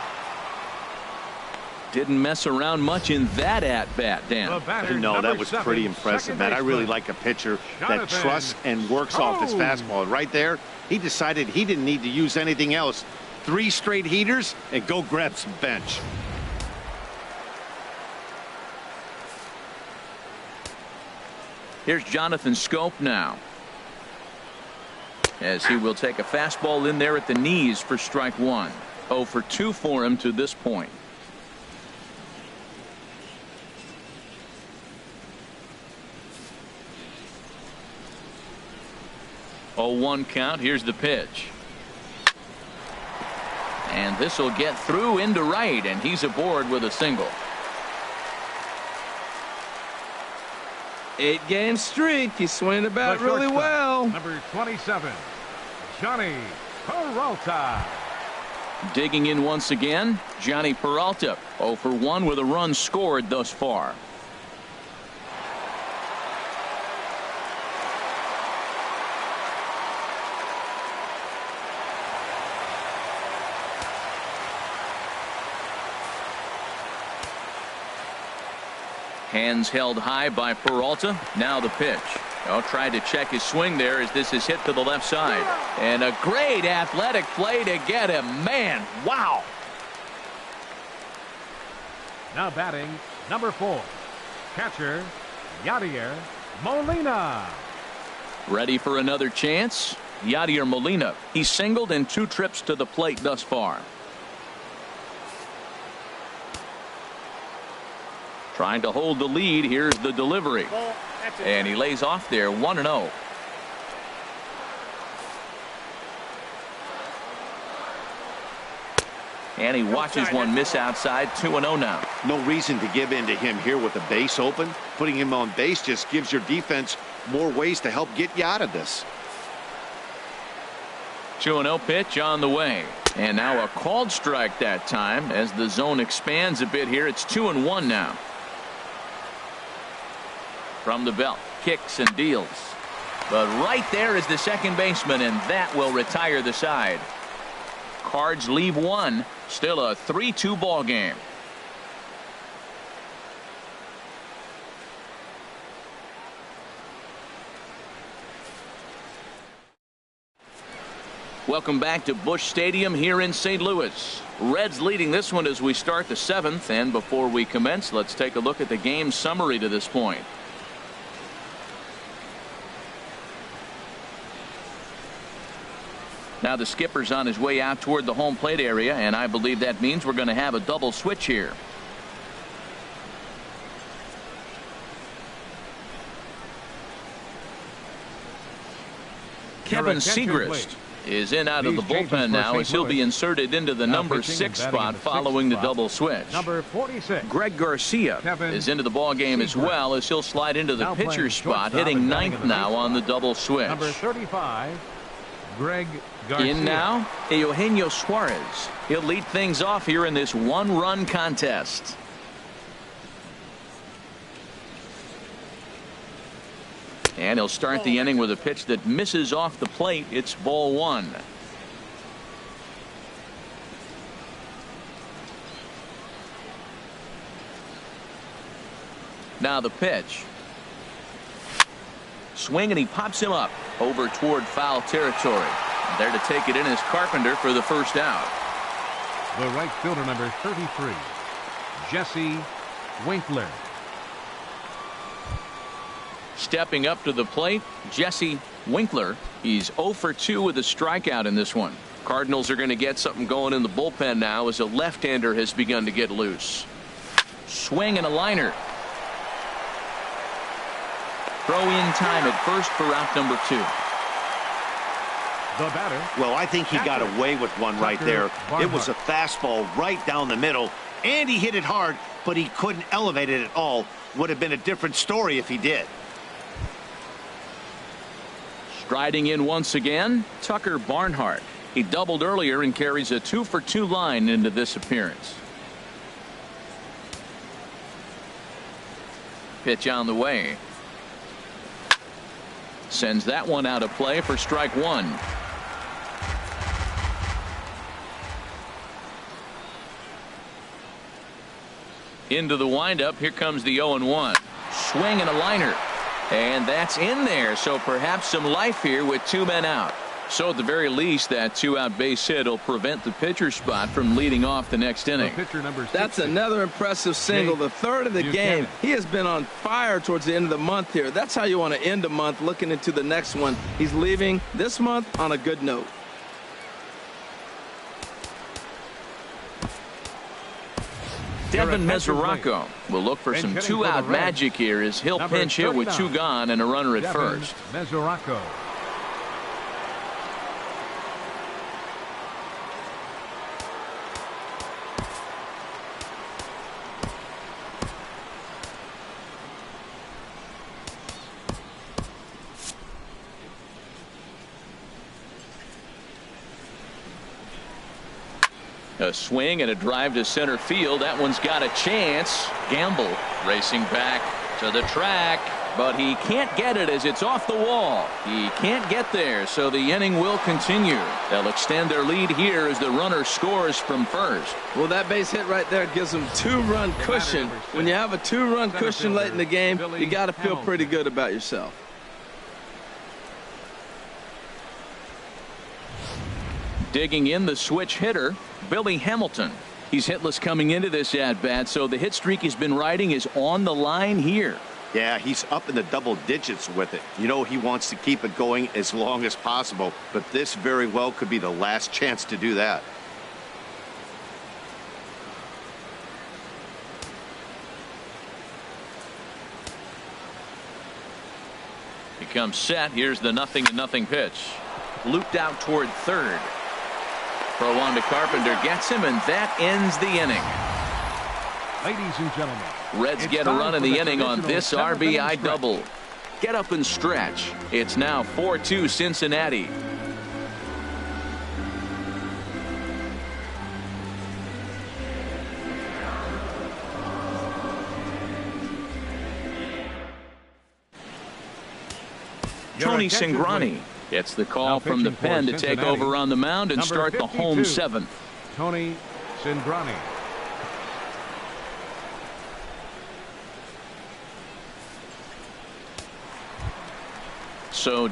Didn't mess around much in that at-bat, Dan. No, that was pretty impressive, man. I really like a pitcher that trusts and works off his fastball. Right there, he decided he didn't need to use anything else. 3 straight heaters and go grab some bench. Here's Jonathan Scope now. as he will take a fastball in there at the knees for strike one. 0 for 2 for him to this point. 0-1 count. Here's the pitch. And this will get through into right, and he's aboard with a single. 8-game streak. He's swinging the bat really well. Number 27, Johnny Peralta. Digging in once again, Johnny Peralta. 0 for 1 with a run scored thus far. Hands held high by Peralta. Now the pitch. Tried to check his swing there as this is hit to the left side. And a great athletic play to get him. Man, wow. Now batting, number 4, catcher Yadier Molina. Ready for another chance? Yadier Molina. He's singled in 2 trips to the plate thus far. Trying to hold the lead. Here's the delivery. And he lays off there 1-0. And he watches one miss outside. 2-0 now. No reason to give in to him here with the base open. Putting him on base just gives your defense more ways to help get you out of this. 2-0 pitch on the way. And now a called strike that time as the zone expands a bit here. It's 2-1 now. From the belt, kicks and deals. But right there is the second baseman, and that will retire the side. Cards leave one. Still a 3-2 ball game. Welcome back to Busch Stadium here in St. Louis. Reds leading this one as we start the 7th. And before we commence, let's take a look at the game summary to this point. Now the skipper's on his way out toward the home plate area, and I believe that means we're going to have a double switch here. Kevin Segrist is in out of the bullpen now as he'll be inserted into the number 6 spot following the double switch. Number 46. Greg Garcia is into the ball game as well as he'll slide into the pitcher's spot, hitting 9th now on the double switch. Number 35. Greg Garcia. In now, Eugenio Suarez. He'll lead things off here in this 1-run contest. And he'll start the inning with a pitch that misses off the plate. It's ball 1. Now the pitch. Swing, and he pops him up over toward foul territory. There to take it in is Carpenter for the first out. The right fielder, number 33, Jesse Winkler. Stepping up to the plate, Jesse Winkler. He's 0 for 2 with a strikeout in this one. Cardinals are going to get something going in the bullpen now as a left-hander has begun to get loose. Swing and a liner. Throw in time at first for out number 2. The batter. Well, I think he got away with one right there. It was a fastball right down the middle, and he hit it hard, but he couldn't elevate it at all. Would have been a different story if he did. Striding in once again, Tucker Barnhart. He doubled earlier and carries a 2 for 2 line into this appearance. Pitch on the way. Sends that one out of play for strike 1. Into the windup. Here comes the 0-1. Swing and a liner. And that's in there. So perhaps some life here with 2 men out. So at the very least, that 2-out base hit will prevent the pitcher spot from leading off the next inning. Pitcher number 60. That's another impressive single, the third of the game. He has been on fire towards the end of the month here. That's how you want to end a month, looking into the next one. He's leaving this month on a good note. Devin Mesoraco will look for some 2-out magic here as he'll pinch hit with 2 gone and a runner at first. Mesoraco. A swing and a drive to center field. That one's got a chance. Gamble racing back to the track, but he can't get it as it's off the wall. He can't get there, so the inning will continue. They'll extend their lead here as the runner scores from first. Well, that base hit right there gives them 2-run cushion. When you have a 2-run cushion late in the game, you got to feel pretty good about yourself. Digging in, the switch hitter, Billy Hamilton. He's hitless coming into this at-bat, so the hit streak he's been riding is on the line here. Yeah, he's up in the double digits with it. You know, he wants to keep it going as long as possible, but this very well could be the last chance to do that. He comes set. Here's the 0-0 pitch. Looped out toward third. Throw on to Carpenter, gets him, and that ends the inning. Ladies and gentlemen, Reds get a run in the inning on this RBI double. Get up and stretch. It's now 4-2 Cincinnati. Tony Cingrani gets the call from the pen to take over on the mound and start the home 7th. Tony Cingrani. So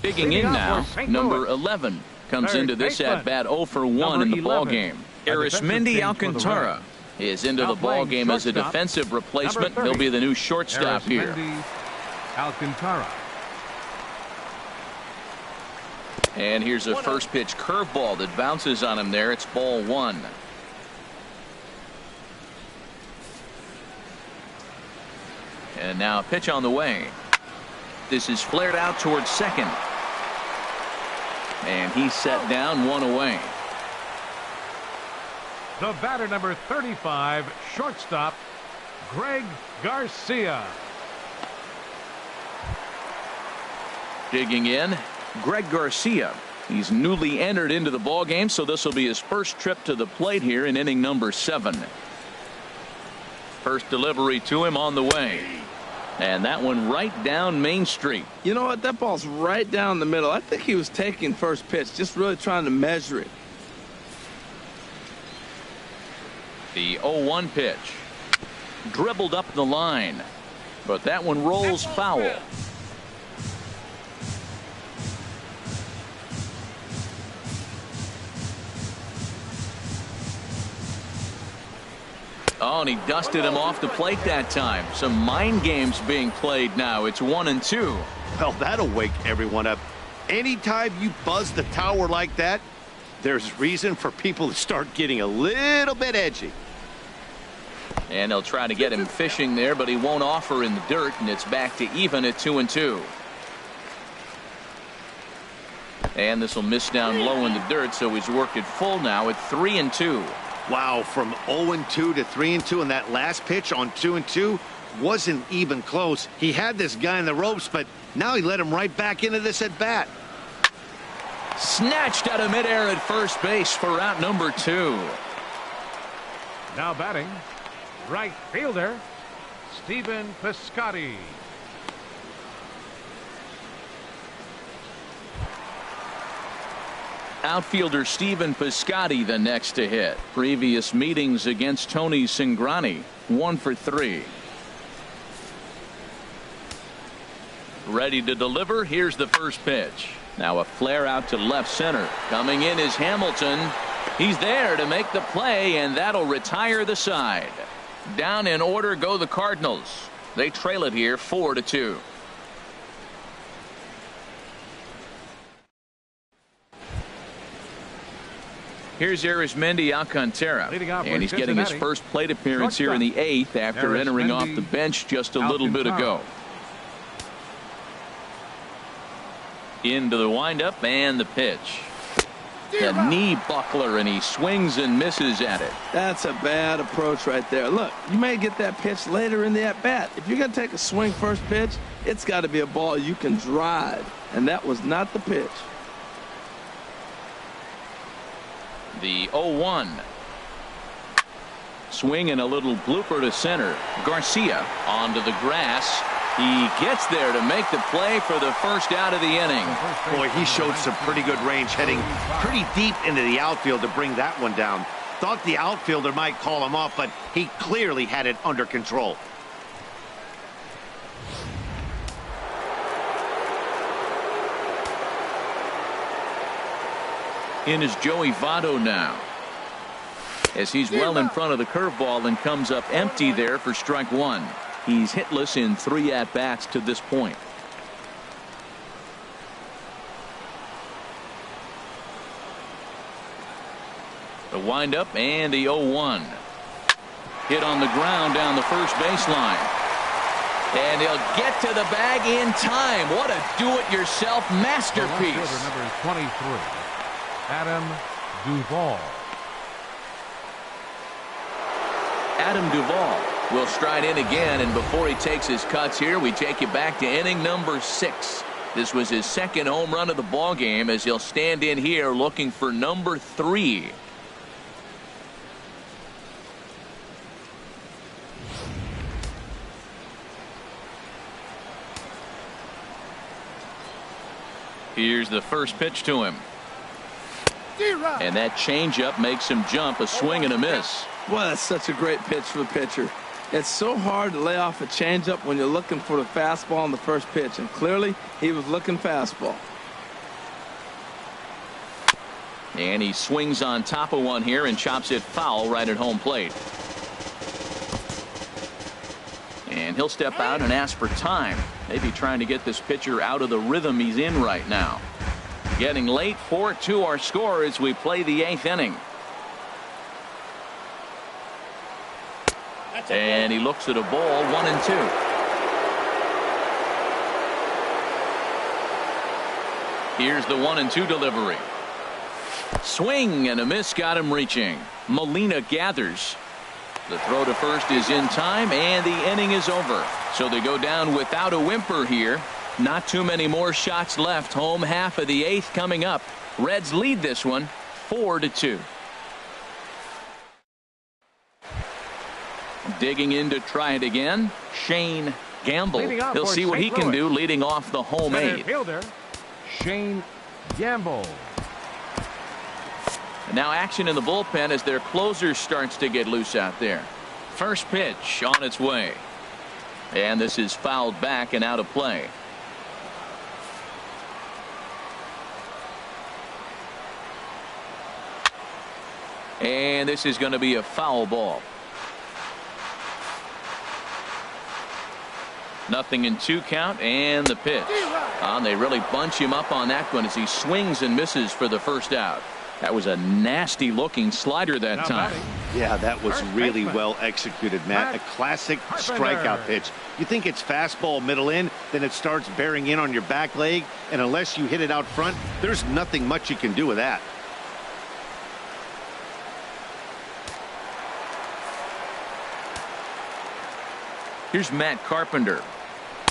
digging in now, number 11 comes into this at-bat 0 for 1 in the ballgame. Arismendi Alcantara is into the ballgame as a defensive replacement. He'll be the new shortstop here. Alcantara. And here's a first pitch curveball that bounces on him there. It's ball 1. And now a pitch on the way. This is flared out towards second. And he's set down, 1 away. The batter number 35, shortstop, Greg Garcia. Digging in, Greg Garcia. He's newly entered into the ballgame, so this will be his first trip to the plate here in inning number 7. First delivery to him on the way. And that one right down Main Street. You know what? That ball's right down the middle. I think he was taking first pitch, just really trying to measure it. The 0-1 pitch. Dribbled up the line. But that one rolls foul. Oh, and he dusted him off the plate that time. Some mind games being played now. It's 1-2. Well, that'll wake everyone up. Anytime you buzz the tower like that, there's reason for people to start getting a little bit edgy. And they'll try to get him fishing there, but he won't offer in the dirt, and it's back to even at 2-2. And this will miss down low in the dirt, so he's worked it full now at 3-2. Wow, from 0-2 to 3-2, and that last pitch on 2-2 wasn't even close. He had this guy in the ropes, but now he let him right back into this at bat. Snatched out of midair at first base for out number 2. Now batting, right fielder, Stephen Piscotty. Outfielder Steven Piscotty the next to hit. Previous meetings against Tony Cingrani, 1 for 3. Ready to deliver. Here's the first pitch. Now a flare out to left center. Coming in is Hamilton. He's there to make the play, and that'll retire the side. Down in order go the Cardinals. They trail it here 4-2. Here's Arismendi Alcantara, and he's getting his first plate appearance here in the 8th after entering off the bench just a little bit ago. Into the windup and the pitch. The knee buckler, and he swings and misses at it. That's a bad approach right there. Look, you may get that pitch later in the at-bat. If you're going to take a swing first pitch, it's got to be a ball you can drive, and that was not the pitch. The 0-1. Swing and a little blooper to center. Garcia onto the grass. He gets there to make the play for the first out of the inning. Boy, he showed some pretty good range, heading pretty deep into the outfield to bring that one down. Thought the outfielder might call him off, but he clearly had it under control. In is Joey Votto now, as he's well in front of the curveball and comes up empty there for strike 1. He's hitless in 3 at-bats to this point. The windup and the 0-1. Hit on the ground down the first baseline. And he'll get to the bag in time. What a do-it-yourself masterpiece. Number 23, Adam Duvall. Adam Duvall will stride in again, and before he takes his cuts here, we take you back to inning number 6. This was his second home run of the ball game, as he'll stand in here looking for number 3. Here's the first pitch to him. And that changeup makes him jump. A swing and a miss. Well, that's such a great pitch for the pitcher. It's so hard to lay off a changeup when you're looking for the fastball on the first pitch, and clearly he was looking fastball. And he swings on top of one here and chops it foul right at home plate. And he'll step out and ask for time, maybe trying to get this pitcher out of the rhythm he's in right now. Getting late, 4-2 our score as we play the 8th inning. And he looks at a ball, 1-2. Here's the 1-2 delivery. Swing and a miss got him reaching. Molina gathers. The throw to first is in time, and the inning is over. So they go down without a whimper here. Not too many more shots left. Home half of the 8th coming up. Reds lead this one 4-2. Digging in to try it again, Shane Gamble. He'll see what he can do leading off the home 8th. Fielder Shane Gamble. And now action in the bullpen as their closer starts to get loose out there. First pitch on its way. And this is fouled back and out of play. And this is going to be a foul ball. 0-2 count, and the pitch. They really bunch him up on that one as he swings and misses for the first out. That was a nasty looking slider that time. Yeah, that was really well executed, Matt. A classic strikeout pitch. You think it's fastball middle in, then it starts bearing in on your back leg, and unless you hit it out front, there's nothing much you can do with that. Here's Matt Carpenter,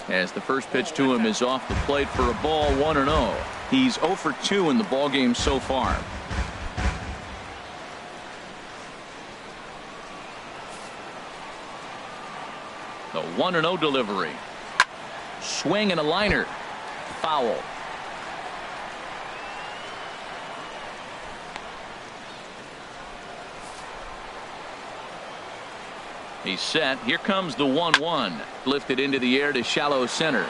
as the first pitch to him is off the plate for a ball, 1-0. He's 0 for 2 in the ballgame so far. The 1-0 delivery. Swing and a liner. Foul. He's set. Here comes the 1-1. Lifted into the air to shallow center.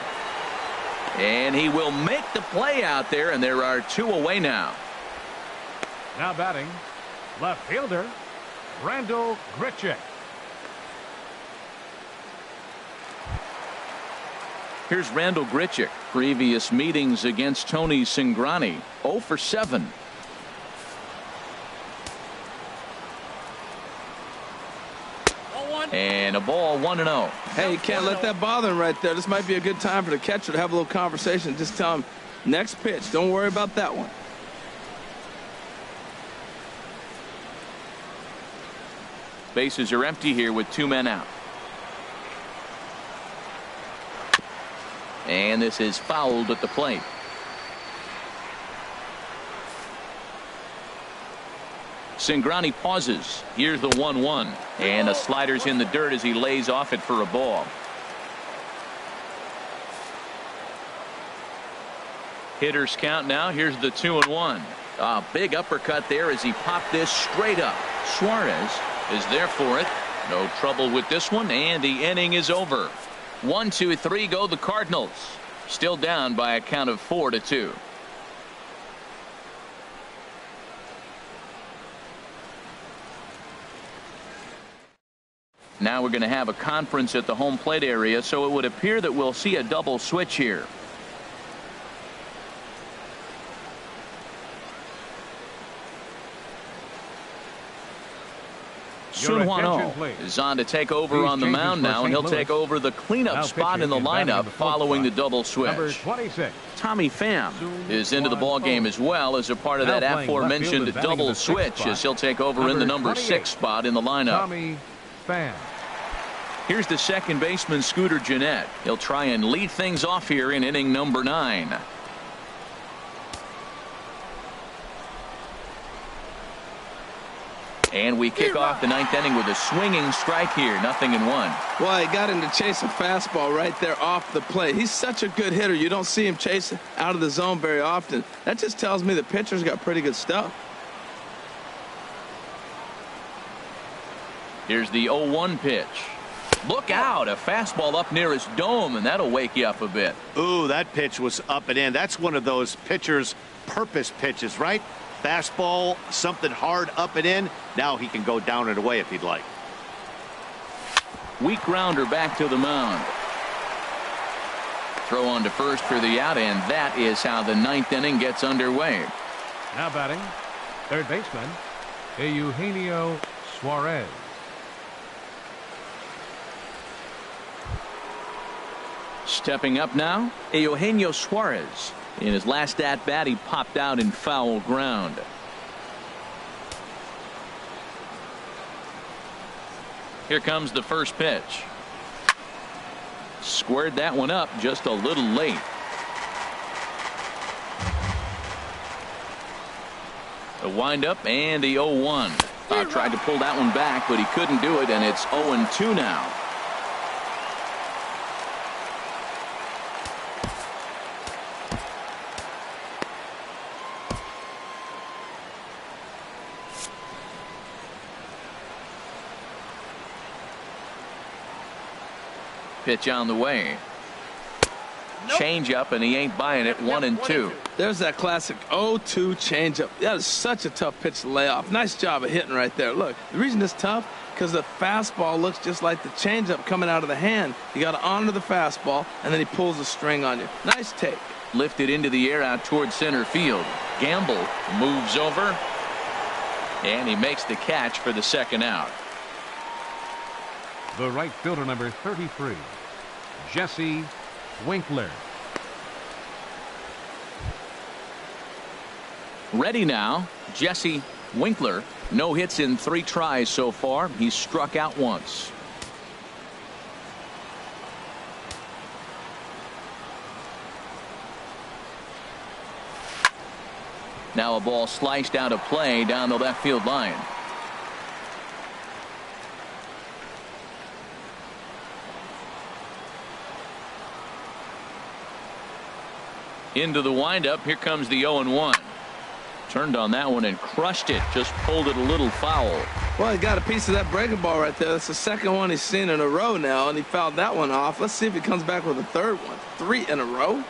And he will make the play out there, and there are 2 away now. Now batting, left fielder, Randall Grichuk. Here's Randall Grichuk. Previous meetings against Tony Cingrani. 0 for 7. And a ball, 1-0. Hey, you can't let that bother him right there. This might be a good time for the catcher to have a little conversation. Just tell him, next pitch. Don't worry about that one. Bases are empty here with 2 men out. And this is fouled at the plate. Cingrani pauses. Here's the 1-1. And a slider's in the dirt as he lays off it for a ball. Hitters count now. Here's the 2-1. A big uppercut there as he popped this straight up. Suarez is there for it. No trouble with this one, and the inning is over. 1, 2, 3 go the Cardinals. Still down by a count of 4-2. Now we're going to have a conference at the home plate area, so it would appear that we'll see a double switch here. Sun Hwan-Oh is on to take over on the mound now, and he'll take over the cleanup spot in the lineup following the double switch. Tommy Pham is into the ball game as well as a part of that aforementioned double switch, as he'll take over in the number 6 spot in the lineup. Tommy Pham. Here's the second baseman, Scooter Gennett. He'll try and lead things off here in inning number 9. And we kick off the 9th inning with a swinging strike here. 0-1. Well, he got him to chase a fastball right there off the plate. He's such a good hitter. You don't see him chase out of the zone very often. That just tells me the pitcher's got pretty good stuff. Here's the 0-1 pitch. Look out, a fastball up near his dome, and that'll wake you up a bit. Ooh, that pitch was up and in. That's one of those pitcher's purpose pitches, right? Fastball, something hard up and in. Now he can go down and away if he'd like. Weak grounder back to the mound. Throw on to first for the out, and that is how the 9th inning gets underway. Now batting, third baseman, Eugenio Suarez. Stepping up now, Eugenio Suarez. In his last at bat, he popped out in foul ground. Here comes the first pitch. Squared that one up just a little late. The windup and the 0-1. Tried to pull that one back, but he couldn't do it, and it's 0-2 now. Pitch on the way. Change up, and he ain't buying it. 1-2. There's that classic 0-2 changeup. That is such a tough pitch to lay off. Nice job of hitting right there. Look, the reason it's tough because the fastball looks just like the changeup coming out of the hand. You got to honor the fastball, and then he pulls the string on you. Nice take. Lifted into the air out towards center field. Gamble moves over, and he makes the catch for the second out. The right fielder, number 33, Jesse Winkler. Ready now, Jesse Winkler. No hits in 3 tries so far. He's struck out once. Now a ball sliced out of play down the left field line. Into the windup. Here comes the 0-1. Turned on that one and crushed it. Just pulled it a little foul. Well, he got a piece of that breaking ball right there. That's the second one he's seen in a row now, and he fouled that one off. Let's see if he comes back with a third one. 3 in a row.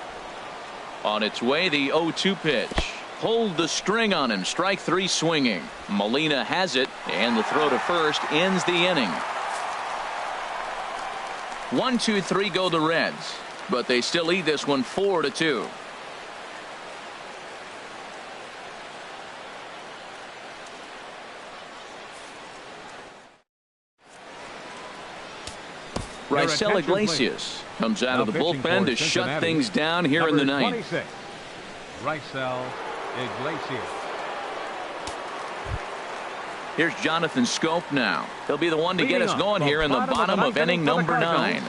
On its way, the 0-2 pitch. Hold the string on him. Strike 3 swinging. Molina has it, and the throw to first ends the inning. 1-2-3 go the Reds, but they still lead this one 4-2. Raisel Iglesias comes out of the bullpen to shut things down here in the ninth. 26, Raisel Iglesias. Here's Jonathan Scope now. He'll be the one to get us going here in the bottom of inning number 9.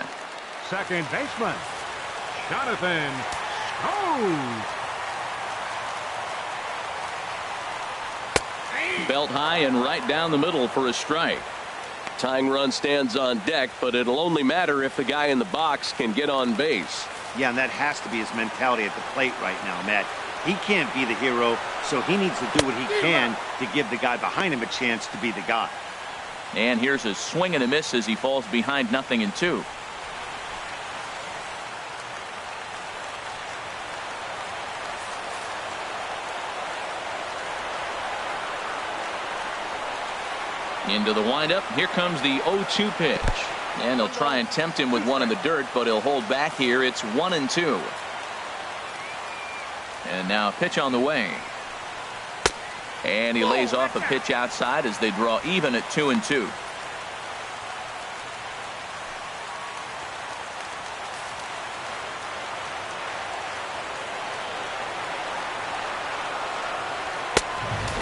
Second baseman, Jonathan Scope. Belt high and right down the middle for a strike. Tying run stands on deck, but it'll only matter if the guy in the box can get on base. Yeah, and that has to be his mentality at the plate right now, Matt. He can't be the hero, so he needs to do what he can to give the guy behind him a chance to be the guy. And here's a swing and a miss as he falls behind 0-2. Into the windup. Here comes the 0-2 pitch. And he'll try and tempt him with one in the dirt, but he'll hold back here. It's 1-2. And now a pitch on the way. And he lays off a pitch outside as they draw even at 2-2.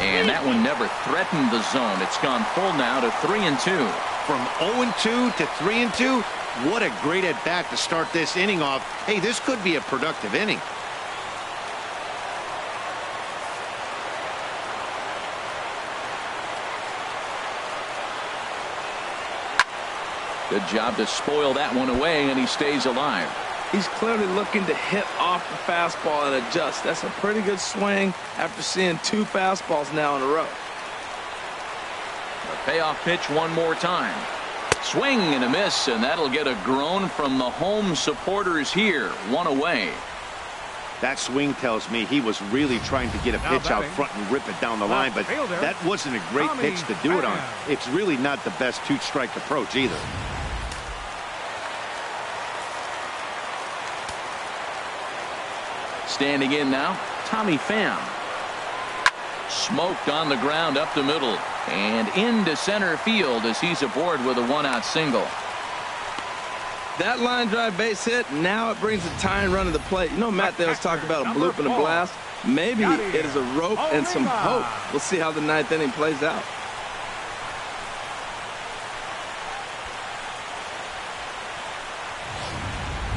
And that one never threatened the zone. It's gone full now to 3-2. From 0-2 to 3-2, what a great at bat to start this inning off. Hey, this could be a productive inning. Good job to spoil that one away, and he stays alive. He's clearly looking to hit off the fastball and adjust. That's a pretty good swing after seeing 2 fastballs now in a row. A payoff pitch one more time. Swing and a miss, and that'll get a groan from the home supporters here. 1 away. That swing tells me he was really trying to get a pitch out front and rip it down the line, but that wasn't a great pitch to do it on. It's really not the best 2-strike approach either. Standing in now, Tommy Pham. Smoked on the ground up the middle and into center field as he's aboard with a 1-out single. That line drive base hit, now it brings a tying run to the plate. You know, Matt, they was talking about a bloop and a blast. Maybe it is a rope and some hope. We'll see how the 9th inning plays out.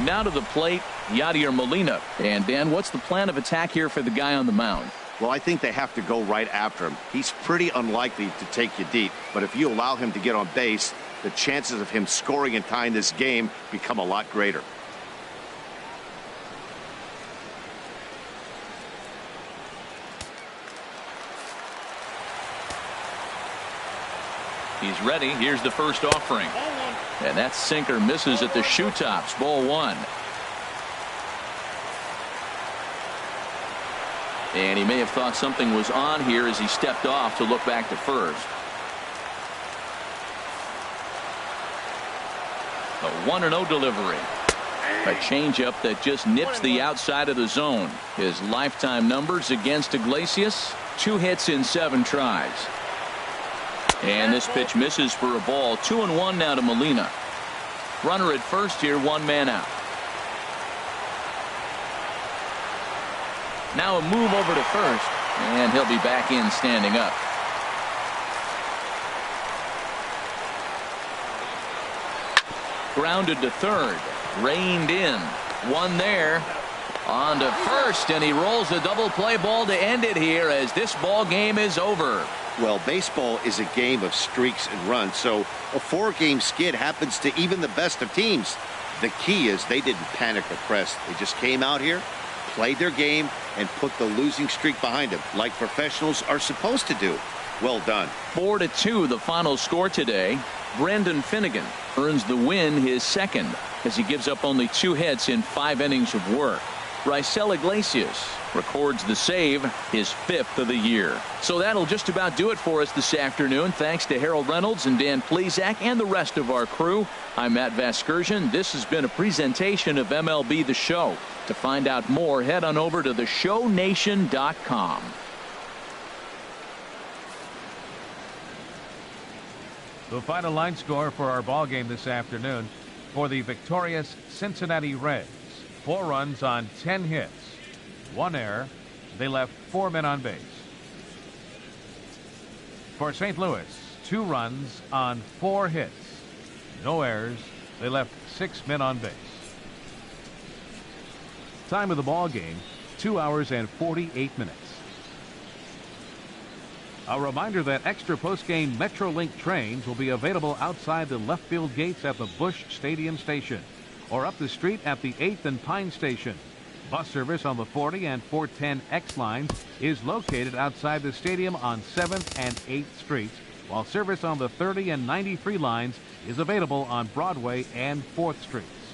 Now to the plate, Yadier Molina. And Dan, what's the plan of attack here for the guy on the mound? Well, I think they have to go right after him. He's pretty unlikely to take you deep, but if you allow him to get on base, the chances of him scoring and tying this game become a lot greater. He's ready. Here's the first offering. And that sinker misses at the shoe tops. Ball 1. And he may have thought something was on here as he stepped off to look back to first. A 1-0 delivery. A changeup that just nips the outside of the zone. His lifetime numbers against Iglesias: 2 hits in 7 tries. And this pitch misses for a ball. 2-1 now to Molina. Runner at first here, 1 man out. Now a move over to first, and he'll be back in standing up. Grounded to third, reined in, 1 there. On to first, and he rolls a double play ball to end it here as this ball game is over. Well, baseball is a game of streaks and runs, so a 4-game skid happens to even the best of teams. The key is they didn't panic or press. They just came out here, played their game and put the losing streak behind them, like professionals are supposed to do. Well done. 4-2 the final score today. Brandon Finnegan earns the win, his second, as he gives up only 2 hits in 5 innings of work. Raisel Iglesias records the save, his 5th of the year. So that'll just about do it for us this afternoon. Thanks to Harold Reynolds and Dan Plesac and the rest of our crew. I'm Matt Vasgersian. This has been a presentation of MLB The Show. To find out more, head on over to theshownation.com. The final line score for our ball game this afternoon for the victorious Cincinnati Reds. 4 runs on 10 hits, 1 error. They left 4 men on base. For St. Louis, 2 runs on 4 hits, no errors. They left 6 men on base. Time of the ball game, 2 hours and 48 minutes. A reminder that extra postgame MetroLink trains will be available outside the left field gates at the Busch Stadium station or up the street at the 8th and Pine station. Bus service on the 40 and 410X lines is located outside the stadium on 7th and 8th streets, while service on the 30 and 93 lines is available on Broadway and 4th streets.